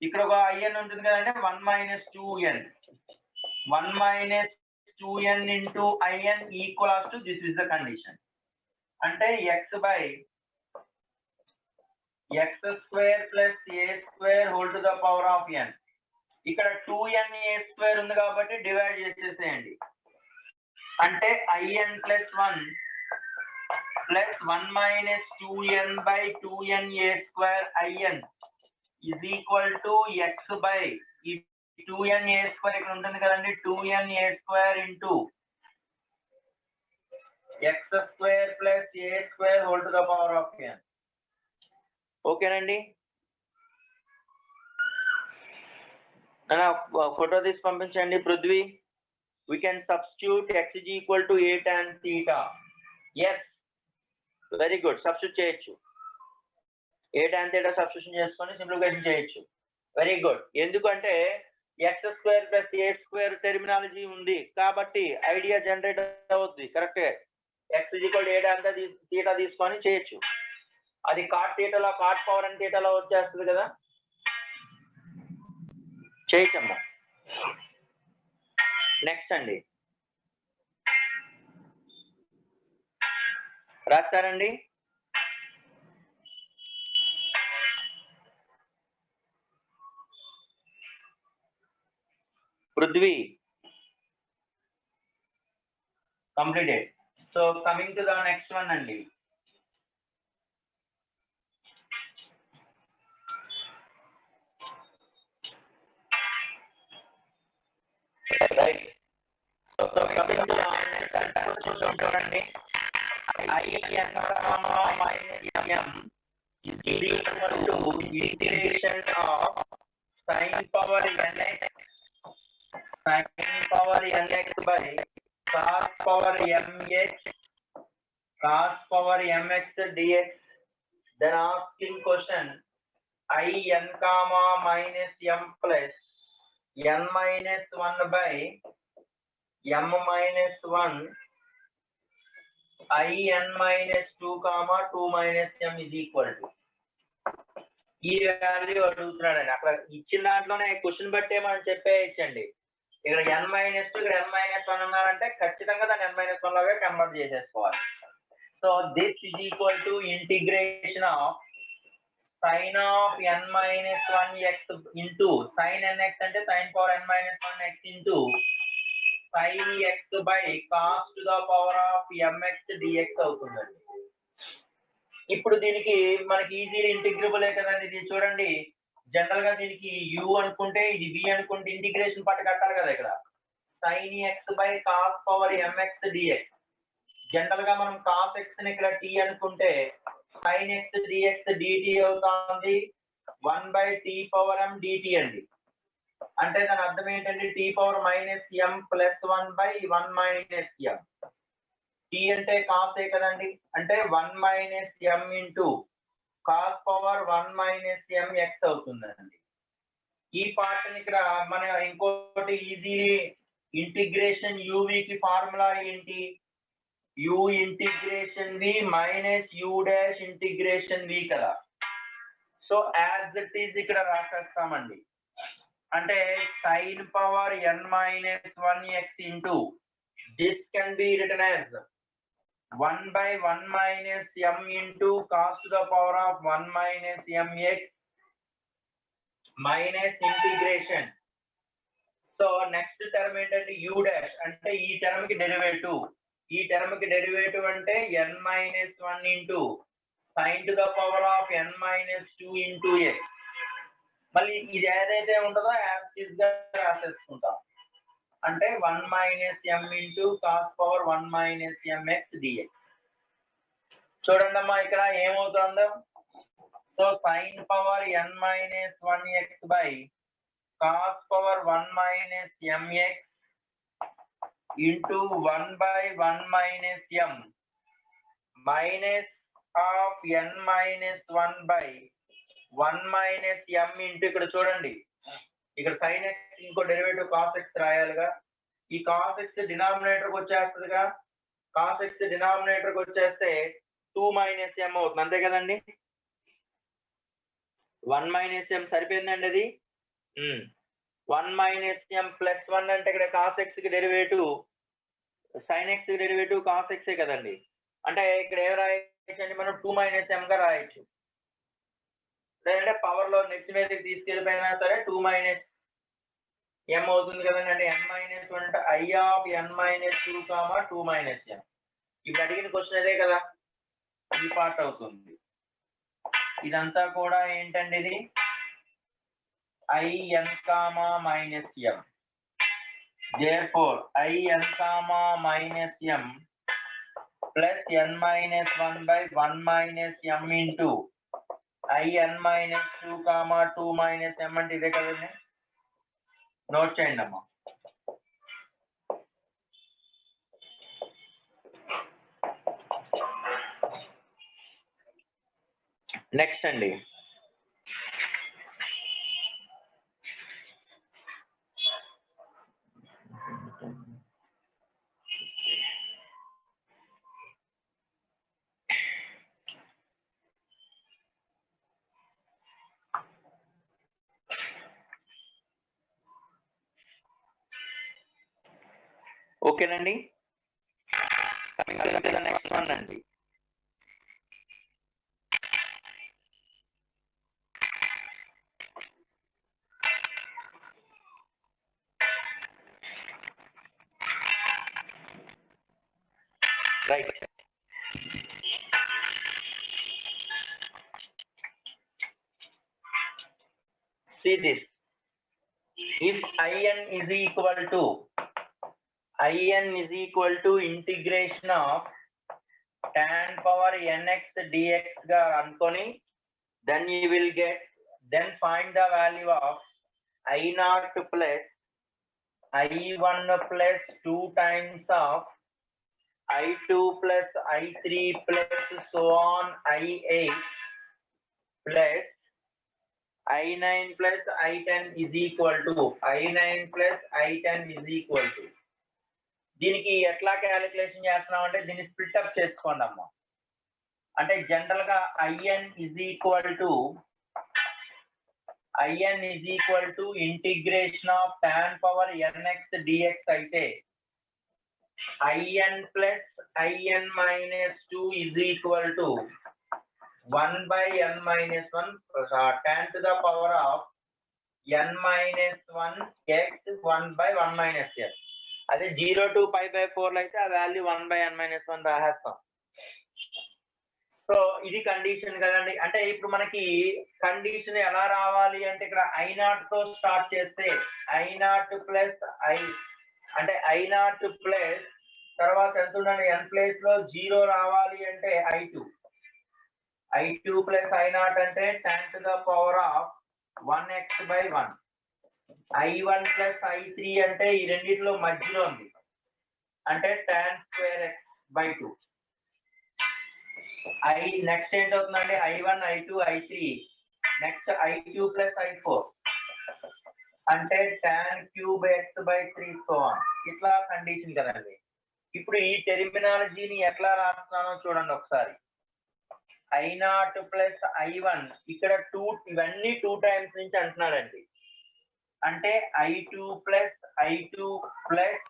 ఇక్కడ ఒక in ఉంటుంది కదండి. 1 minus 2n 1 minus 2n into in equals to this is the condition. అంటే x by x square plus a square whole to the power of n. ఇక్కడ 2n a square ఉంది కాబట్టి divide చేసేసేయండి. అంటే in plus 1 plus 1 minus 2n by 2n a square in is equal to x by 2na² ఇక్కడ ఉంటుంది కదండి, 2na² into x² plus a² whole to the power of n. ఓకేనండి, photo తీసి పంపించండి Prithvi. We can substitute x is equal to a tan theta. Yes, very good. Substitute చేయొచ్చు, a tan theta substitution చేసుకొని simplification చేయొచ్చు. Very good. ఎందుకంటే x² plus a² terminology ఉంది కాబట్టి idea generate అవుతుంది. కరెక్టే, x is equal to a tan theta తీసుకొని చేయొచ్చు. అది cot thetaలో cot పవర్ n thetaలో వచ్చేస్తుంది కదా, చేయొచ్చమ్మా. నెక్స్ట్ అండి, రాస్తారండి. Prithvi completed. So coming to the next one అండి. చూడండి, integration of sin power nx by cos power mx dx. Then asking question, I n comma minus m plus n minus 1 by m minus 1 I n minus 2 comma 2 minus m is equal to. ఈ value అడుగుతున్నాడండి. అక్కడ ఇచ్చిన దాంట్లోనే question బట్టే మనం చెప్పేయచ్చండి. ఇక్కడ n minus 2 ఇక్కడ n minus 1 ఉన్నారంటే ఖచ్చితంగా దాన్ని n మైనస్ 1 లాగా కన్వర్ట్ చేసేసుకోవాలి. So this is equal to integration of sin of n minus 1 x into sin nx అంటే sin power n minus 1 x into sin x by cos to the power of mx dx అవుతుందండి. ఇప్పుడు దీనికి మనకి easily ఇంటిగ్రబులే కదండి. ఇది చూడండి, general గా దీనికి u అనుకుంటే ఇది v అనుకుంటే ఇంటిగ్రేషన్ పార్ట్ కట్టాలి కదా. ఇక్కడ sin x by cos power mx dx. General గా మనం cos x ని ఇక్కడ t అనుకుంటే sin x dx dt అవుతుంది 1 by t power m dt అండి. అంటే దాని అర్థం ఏంటంటే t power minus m plus 1 by 1 minus m. t అంటే cos ఏ కదండి, అంటే 1 minus m into cos power 1 minus m x అవుతుందండి. ఈ పార్ట్ ని ఇక్కడ మన ఇంకోటి ఈజీలీ ఇంటిగ్రేషన్ uv కి ఫార్ములా ఏంటి, u integration v minus u dash integration v కదా. సో యాజ్ ఇట్ ఈజ్ ఇక్కడ రాసేస్తామండి. అంటే sin power n minus 1 x into this can be written as 1 by 1 minus m into cos to the power of 1 minus mx minus integration. So next term ఏంటంటే u dash అంటే ఈ term కి derivative అంటే n minus 1 into sin to the power of n minus 2 into x. మళ్ళీ ఇది ఏదైతే ఉంటుందో as it గా రాసేసుకుంటాం. అంటే 1 minus m into cos power 1 minus mx dx. చూడండి అమ్మా ఇక్కడ ఏమవుతుందో. So sin power n minus 1x by cos power 1 minus mx into 1 by 1 minus m minus of n minus 1 by 1 minus m into ఇక్కడ చూడండి, ఇక్కడ sin x ఇంకో derivative cos x రాయాలిగా. ఈ cos x denominator కి వచ్చేస్తుందిగా. cos x denominator కి వచ్చేస్తే 2 minus m అవుతుంది, అంతే కదండి. 1 minus m సరిపోయిందండి అది. 1 minus m plus 1 అంటే ఇక్కడ cos x కి డెరివేటివ్ sin x కి డెరివేటివ్ cos x ఏ కదండి. అంటే ఇక్కడ ఏం రాయొచ్చండి మనం 2 minus m గా రాయొచ్చు. లేదంటే పవర్ లో నెక్స్ట్ మీదకి తీసుకెళ్ళిపోయినా సరే 2 minus m అవుతుంది కదండి. అంటే n minus 1 అంటే i of n minus 2 2 minus m. ఇప్పుడు అడిగిన క్వశ్చన్ అదే కదా, ఈ పార్ట్ అవుతుంది. ఇదంతా కూడా ఏంటండి, ఇది in comma minus m. Therefore in comma minus m plus n minus 1 by 1 minus m into in minus 2 comma 2 minus m అంటే ఇదే కదండి. నోట్ చేయండి అమ్మా. నెక్స్ట్ అండి, ఓకేనండి. నెక్స్ట్ వన్ అండి, right. See this, if in is equal to integration of tan power nx dx గా అనుకొని, then you will get, then find the value of I0 plus I1 plus 2 times of I2 plus I3 plus so on I8 plus I9 plus I10 is equal to I9 plus I10 is equal to. దీనికి ఎట్లా calculation చేస్తున్నాం అంటే దీన్ని split up చేసుకోండి అమ్మా. అంటే general గా in is equal to integration of tan power nx dx అయితే in plus in minus 2 is equal to 1 by n minus 1 tan to the power of n minus 1 x 1 by 1 minus x. అదే 0 to pi by 4 అయితే ఆ value 1 by n minus 1 రాసేస్తాం. సో ఇది condition కదండి. అంటే ఇప్పుడు మనకి కండిషన్ ఎలా రావాలి అంటే ఇక్కడ I0 తో స్టార్ట్ చేస్తే I0 ప్లస్ I అంటే I0 ప్లస్ తర్వాత ఎంత ఉండాలి, n ప్లేస్ లో 0 రావాలి అంటే I2 ప్లస్ I0 అంటే tan to the power of 1x by 1. I1 plus I3 అంటే ఈ రెండిట్లో మధ్యలో ఉంది అంటే tan square x by 2. Next ఏంటవుతుందంటే I1 I2 I3 next I2 plus I4 అంటే tan cube x by 3 so on. ఇట్లా కండిషన్ కదండి. ఇప్పుడు ఈ టెర్మినాలజీని ఎట్లా రాస్తున్నానో చూడండి ఒకసారి. I0 ప్లస్ I1 ఇక్కడ 2 ఇవన్నీ 2 టైమ్స్ నుంచి అంటున్నాడండి. అంటే I2 plus I2 plus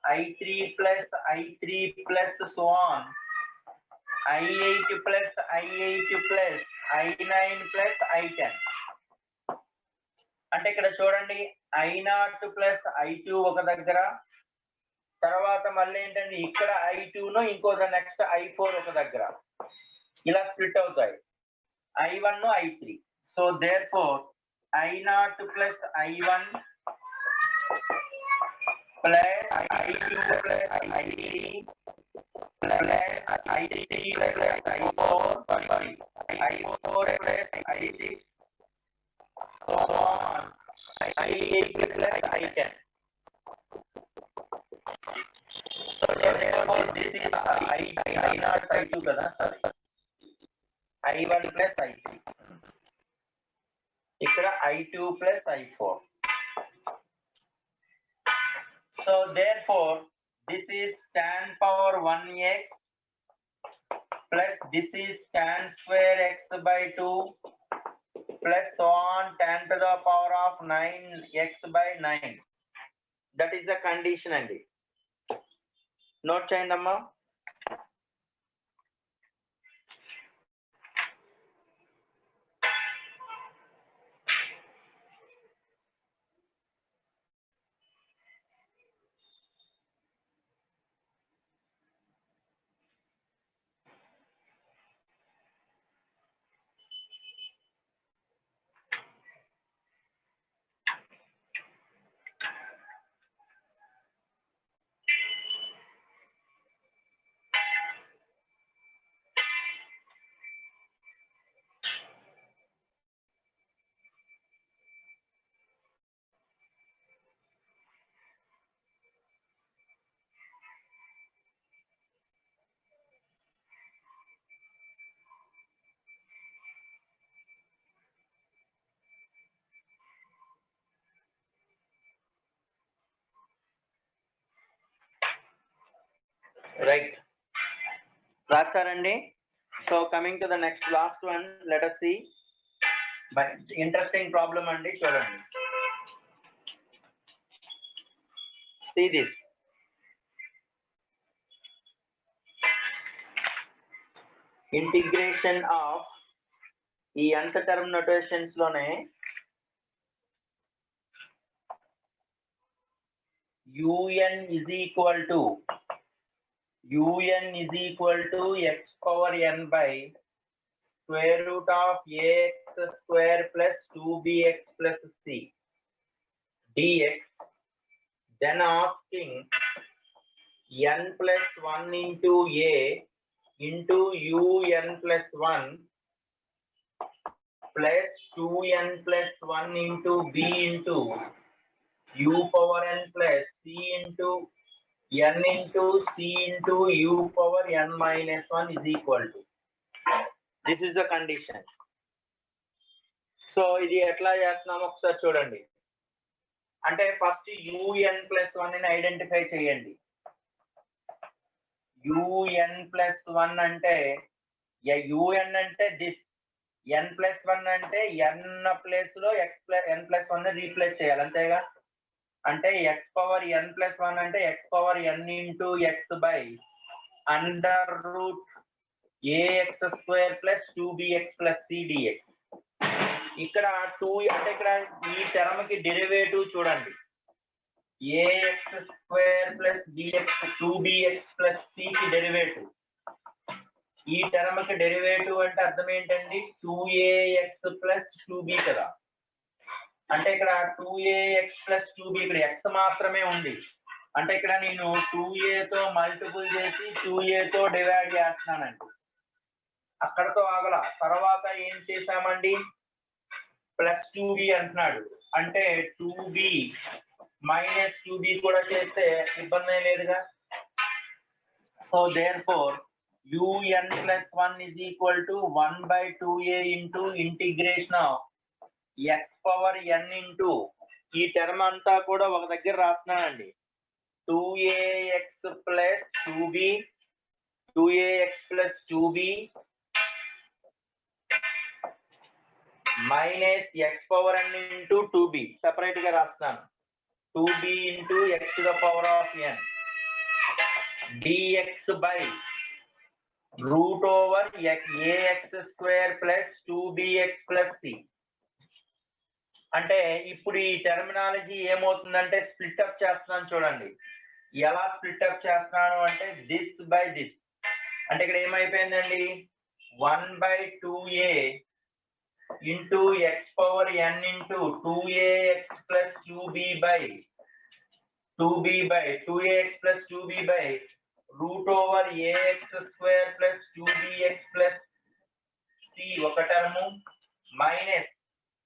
I3 plus I3 plus so on I8 plus I8 plus I9 plus I10. అంటే ఇక్కడ చూడండి I0 ప్లస్ I2 ఒక దగ్గర, తర్వాత మళ్ళీ ఏంటంటే ఇక్కడ I2 ను ఇంకో నెక్స్ట్ I4 ఒక దగ్గర, ఇలా స్ప్లిట్ అవుతాయి I1 I3. So therefore I0 plus I1 plus I2 plus I3 plus I3 plus I4 plus I6 so on I8 plus I10. So therefore this is I0 I2 kada, sorry, I1 plus I3. ఇక్కడ I2 plus I4. So therefore this is tan power 1x plus this is tan square x by 2 plus so on tan to the power of 9x by 9. That is the condition అండి. Note చేయండి అమ్మా. Right, రాస్తారండి. So coming to the next last one, let us see. But interesting problem అండి, చూడండి. See this. Integration of ఈ nth term notations లోనే un is equal to x power n by square root of ax square plus 2bx plus c dx. Then asking n plus 1 into a into un plus 1 plus 2n plus 1 into b into u power n plus c into n into c into u power n minus 1 is equal to. This is the condition. So ఇది ఎట్లా చేస్తున్నామో ఒకసారి చూడండి. అంటే first un plus 1 ని identify చేయండి. un plus 1 అంటే un అంటే దిస్, n plus 1 అంటే n ప్లేస్ లో n plus 1 ని రీప్లేస్ చేయాలి, అంతేగా. అంటే x పవర్ n plus 1 అంటే x power n into x by under root ax square plus 2bx plus c dx. ఇక్కడ 2 అంటే ఇక్కడ ఈ టర్మ్ కి డెరివేటివ్ చూడండి, ax square plus bx 2bx plus c కి డెరివేటివ్. ఈ టర్మ్ కి డెరివేటివ్ అంటే అర్థం ఏంటండి, 2ax plus 2b కదా. అంటే ఇక్కడ 2ax plus 2b, ఇక్కడ x మాత్రమే ఉంది. అంటే ఇక్కడ నేను 2a తో మల్టిపుల్ చేసి 2a తో డివైడ్ చేస్తున్నానండి. అక్కడతో ఆగల. తర్వాత ఏం చేసామండి, ప్లస్ 2b అంటున్నాడు. అంటే 2b మైనస్ 2b కూడా చేస్తే ఇబ్బంది లేదుగా. So therefore un plus 1 is equal to 1 by 2a into integration of x power n into ఈ టర్మ్ అంతా కూడా ఒక దగ్గర రాస్తున్నానండి. 2ax plus 2b 2ax plus 2b minus x power n into 2b separate గా రాస్తున్నాను. 2b into x to the power of n dx by root over ax square plus 2bx plus c. అంటే ఇప్పుడు ఈ terminology ఏమవుతుందంటే split up చేస్తున్నాను చూడండి. ఎలా split up చేస్తున్నాను అంటే దిస్ బై దిస్. అంటే ఇక్కడ ఏమైపోయిందండి, 1 by 2a into x power n into 2ax plus 2b by 2ax plus 2b by root over ax square plus 2bx plus c ఒక term minus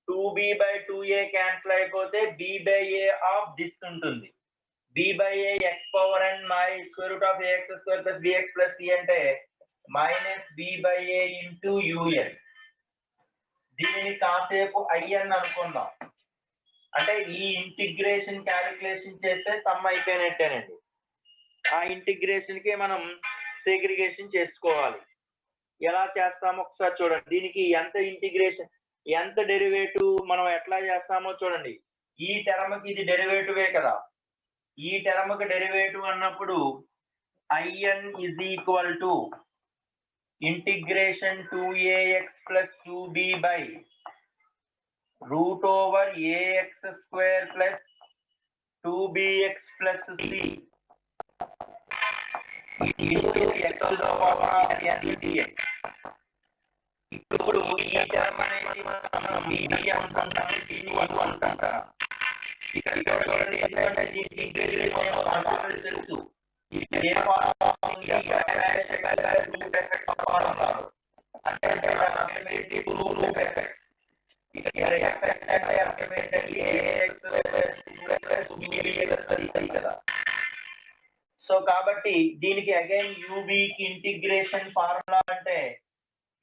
2b by 2a cancel అయిపోతే b by a of this ఉంటుంది. b by a x power n my square root of ax square plus bx plus c అంటే minus b by a into un. దీనిని కాసేపు in అనుకుందాం. అంటే ఈ integration calculation చేస్తే some అయిపోయినట్టేనండి. ఆ integration కి మనం సెగ్రిగేషన్ చేసుకోవాలి. ఎలా చేస్తామో ఒకసారి చూడండి. దీనికి ఎంత ఇంటిగ్రేషన్, ఎంత డెరివేటివ్ మనం ఎట్లా చేస్తామో చూడండి. ఈ టర్మ్ కి ఇది డెరివేటివే కదా. ఈ టర్మ్ కి డెరివేటివ్ అన్నప్పుడు in is equal to integration 2ax plus 2b by root over ax square plus 2bx plus c into x to the power of n dx. ఇప్పుడు ఈ టర్మ్ అనేది మనం bb అనుకుంటాం, d1 అనుకుంటాం. ఇక్కడ చూడండి, ఎందుకంటే దీనికి ఇంటిగ్రేషన్ ఏమో మనకు తెలుసు. ఏ ఫార్ములా ఉంది, రూట్ ఎఫెక్ట్ ఫార్ములా అంటే అర్థమేంటి, రూట్ ఎఫెక్ట్. ఇక్కడ ఎఫెక్ట్ అంటే అర్థం ఏంటంటే ax plus 2bx కదా. సో కాబట్టి దీనికి అగైన్ ub కి ఇంటిగ్రేషన్ ఫార్ములా అంటే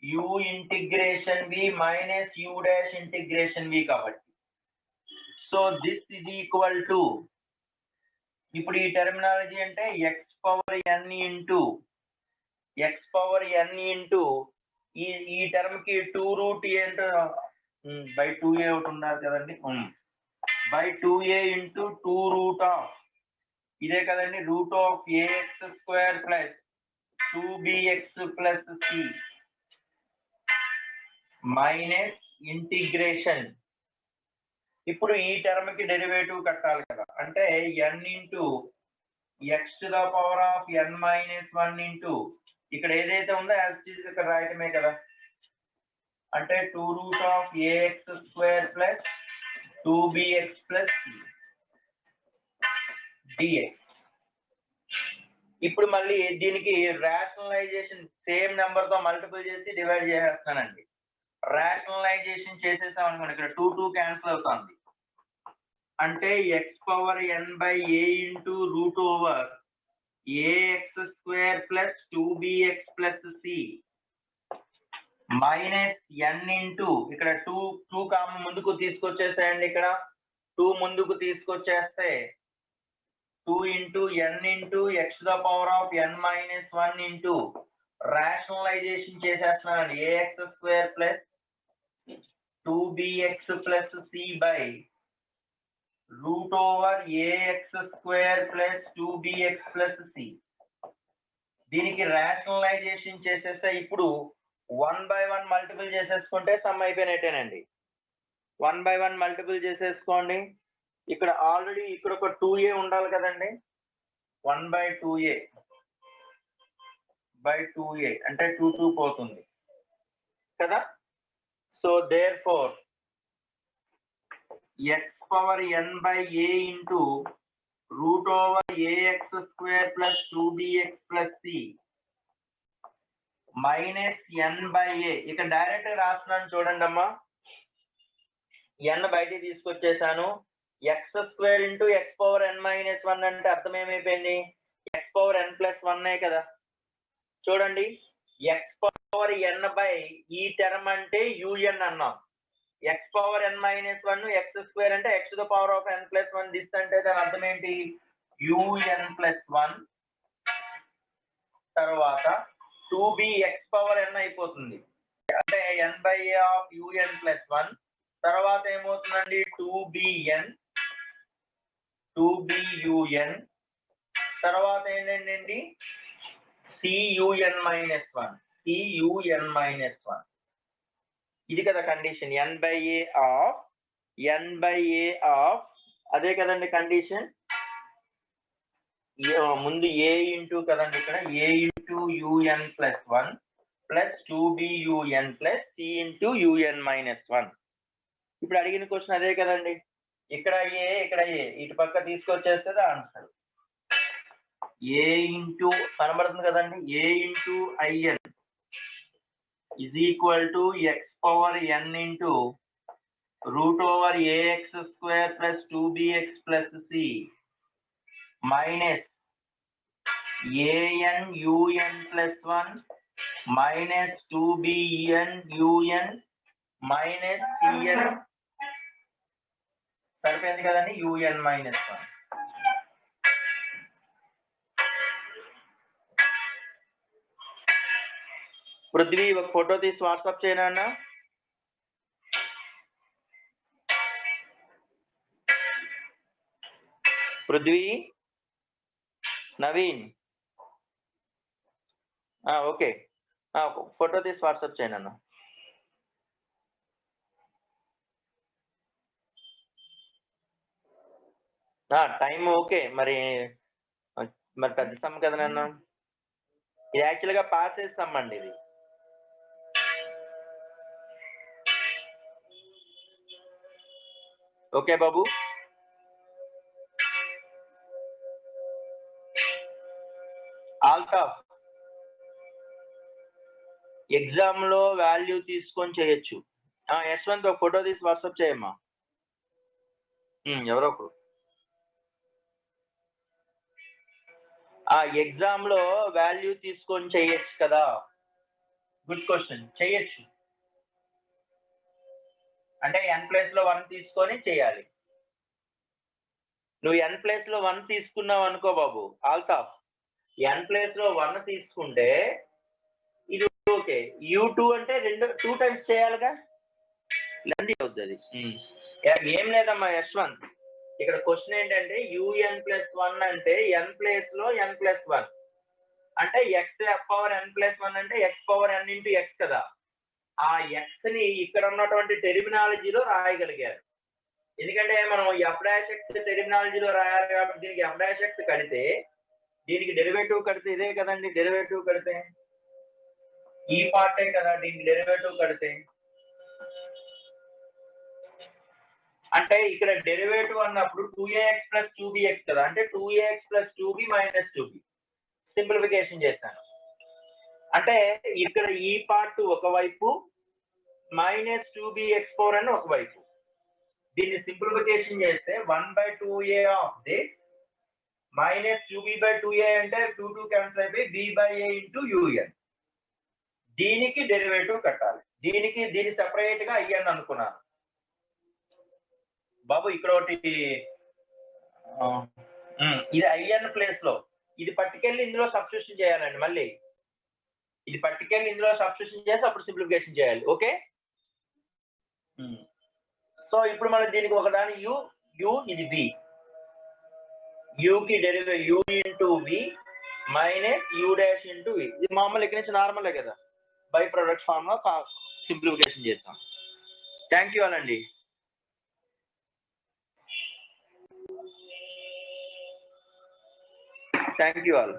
u integration v minus u dash integration v కాబట్టి. So this is equal to ఇప్పుడు ఈ టెర్మినాలజీ అంటే ఎక్స్ పవర్ ఎన్ ఇంటూ ఈ టర్మ్ కి 2√a అంటే బై 2a ఒకటి ఉన్నారు కదండి, బై 2a ఇంటూ 2 ఇదే కదండి, √ax² plus 2bx plus c minus integration. ఇప్పుడు ఈ టర్మ్ కి డెరివేటివ్ కట్టాలి కదా, అంటే n ఇంటూ x⁻n−1 ఇంటూ ఇక్కడ ఏదైతే ఉందో ఇక్కడ రాయటమే కదా, అంటే 2√ax² plus 2bx plus dx. ఇప్పుడు మళ్ళీ దీనికి రేషనలైజేషన్ సేమ్ నెంబర్ తో మల్టిపుల్ చేసి డివైడ్ చేసేస్తానండి. రేషనలైజేషన్ చేసేసాం అనుకోండి, ఇక్కడ 2 క్యాన్సిల్ అవుతుంది, అంటే x⁻n/a into √ax² plus 2bx plus c minus n into ఇక్కడ 2 కామన్ ముందుకు తీసుకొచ్చేసేయండి, ఇక్కడ 2 ముందుకు తీసుకొచ్చేస్తే 2 into n into x⁻n−1 into rationalization చేసేస్తున్నానండి, ax² plus 2bx plus c by √ax² plus 2bx plus c. దీనికి రేషనలైజేషన్ చేసేస్తే ఇప్పుడు 1/1 మల్టిపుల్ చేసేసుకుంటే సమ్ అయిపోయినట్టేనండి. 1/1 మల్టిపుల్ చేసేసుకోండి, ఇక్కడ ఆల్రెడీ ఇక్కడ ఒక 2a ఉండాలి కదండి, 1/2a బై 2a అంటే 2 పోతుంది కదా. So therefore x⁻n/a into √ax² plus 2bx plus c minus n/a. ఇక్కడ డైరెక్ట్ రాస్తున్నాను చూడండి అమ్మా, n బయటికి తీసుకొచ్చేసాను, x² ఇంటూ x⁻n−1 అంటే అర్థం ఏమైపోయింది, xn+1 కదా. చూడండి, x⁻n బై ఈ టర్మ్ అంటే un అన్నాం, x⁻n−1 x² అంటే x⁻n+1 దిస్ అంటే దాని అర్థం ఏంటి, un+1 తర్వాత 2b x⁻n అయిపోతుంది, అంటే n/a ఆఫ్ un+1 తర్వాత ఏమవుతుందండి 2bun తర్వాత ఏంటండి cun-1 ఇది కదా కండిషన్, n/a ఆఫ్ అదే కదండి కండిషన్, ముందు a ఇంటూ కదండి, ఇక్కడ a into un+1 plus 2bun plus c into un-1. ఇప్పుడు అడిగిన క్వశ్చన్ అదే కదండి, ఇక్కడ a ఇటు పక్క తీసుకొచ్చేస్తే ఆన్సర్ a ఇంటూ కనబడుతుంది కదండి, a into in is equal to x⁻n into √ax² plus 2bx plus c minus an minus 2bun minus cn సరిపోయింది కదండి, un-1. పృథ్వీ ఒక ఫోటో తీసి వాట్సాప్ చేయనా అన్న, పృథ్వీ, నవీన్, ఓకే ఫోటో తీసి వాట్సాప్ చేయను అన్న. టైం ఓకే, మరి పెద్ద సమ్ కదా నాన్న, ఇది యాక్చువల్గా పాస్ చేస్తామండి ఇది. ఓకే బాబు, ఆల్ఫా ఎగ్జామ్ లో వాల్యూ తీసుకొని చేయొచ్చు. యశ్వంత్ ఒక ఫోటో తీసి వాట్సాప్ చేయమ్మా, ఎవరో ఒకరు. ఎగ్జామ్ లో వాల్యూ తీసుకొని చేయొచ్చు కదా, గుడ్ క్వశ్చన్, చేయొచ్చు, అంటే n+1 తీసుకొని చేయాలి. నువ్వు n ప్లేస్ లో 1 తీసుకున్నావు అనుకో బాబు, ఆల్తాఫ్ n ప్లేస్ లో 1 తీసుకుంటే ఇది ఓకే. u2 అంటే 2 టైమ్స్ చేయాలిగా, లెంది అవుతుంది. ఏం లేదమ్మా యశ్వంత్, ఇక్కడ క్వశ్చన్ ఏంటంటే un+1 అంటే n ప్లేస్ లో n+1 అంటే x పవర్ n+1 అంటే x power n into x కదా. ఆ x ని ఇక్కడ ఉన్నటువంటి టెర్మినాలజీలో రాయగలిగారు. ఎందుకంటే మనం f'(x) టెర్మినాలజీలో రాయాలి కాబట్టి దీనికి f'(x) కడితే దీనికి డెరివేటివ్ కడితే ఇదే కదండి, డెరివేటివ్ కడితే ఈ పార్టే కదా దీనికి డెరివేటివ్ కడితే. అంటే ఇక్కడ డెరివేటివ్ అన్నప్పుడు 2ax + 2bx కదా, అంటే 2ax + 2b - 2b సింప్లిఫికేషన్ చేశాను. అంటే ఇక్కడ ఈ పార్ట్ ఒకవైపు -2bx4 ఒకవైపు, దీన్ని సింప్లిఫికేషన్ చేస్తే 1/2a ఆఫ్ దిస్ -2b/2a అంటే 2 క్యాన్సిల్ అయిపోయి b/a ఇంటూ un. దీనికి డెరివేటివ్ కట్టాలి. దీని సెపరేట్ గా అయ్యాను అనుకున్నాను బాబు. ఇక్కడ ఒకటి ఇది ఐఎన్ ప్లేస్ లో ఇది పట్టుకెళ్ళి ఇందులో సబ్స్టిట్యూషన్ చేయాలండి. మళ్ళీ ఇది పట్టుకెళ్ళి ఇందులో సబ్స్టిట్యూషన్ చేసి అప్పుడు సింప్లిఫికేషన్ చేయాలి. ఓకే. సో ఇప్పుడు మనం దీనికి ఒకదాని u ఇది v, u కి derivative u into v minus u dash into v. ఇది మామూలు ఇక్కడ నుంచి నార్మలే కదా, బై ప్రొడక్ట్ ఫార్మ్ లో సింప్లిఫికేషన్ చేస్తాం. థ్యాంక్ యూ అనండి. Thank you all.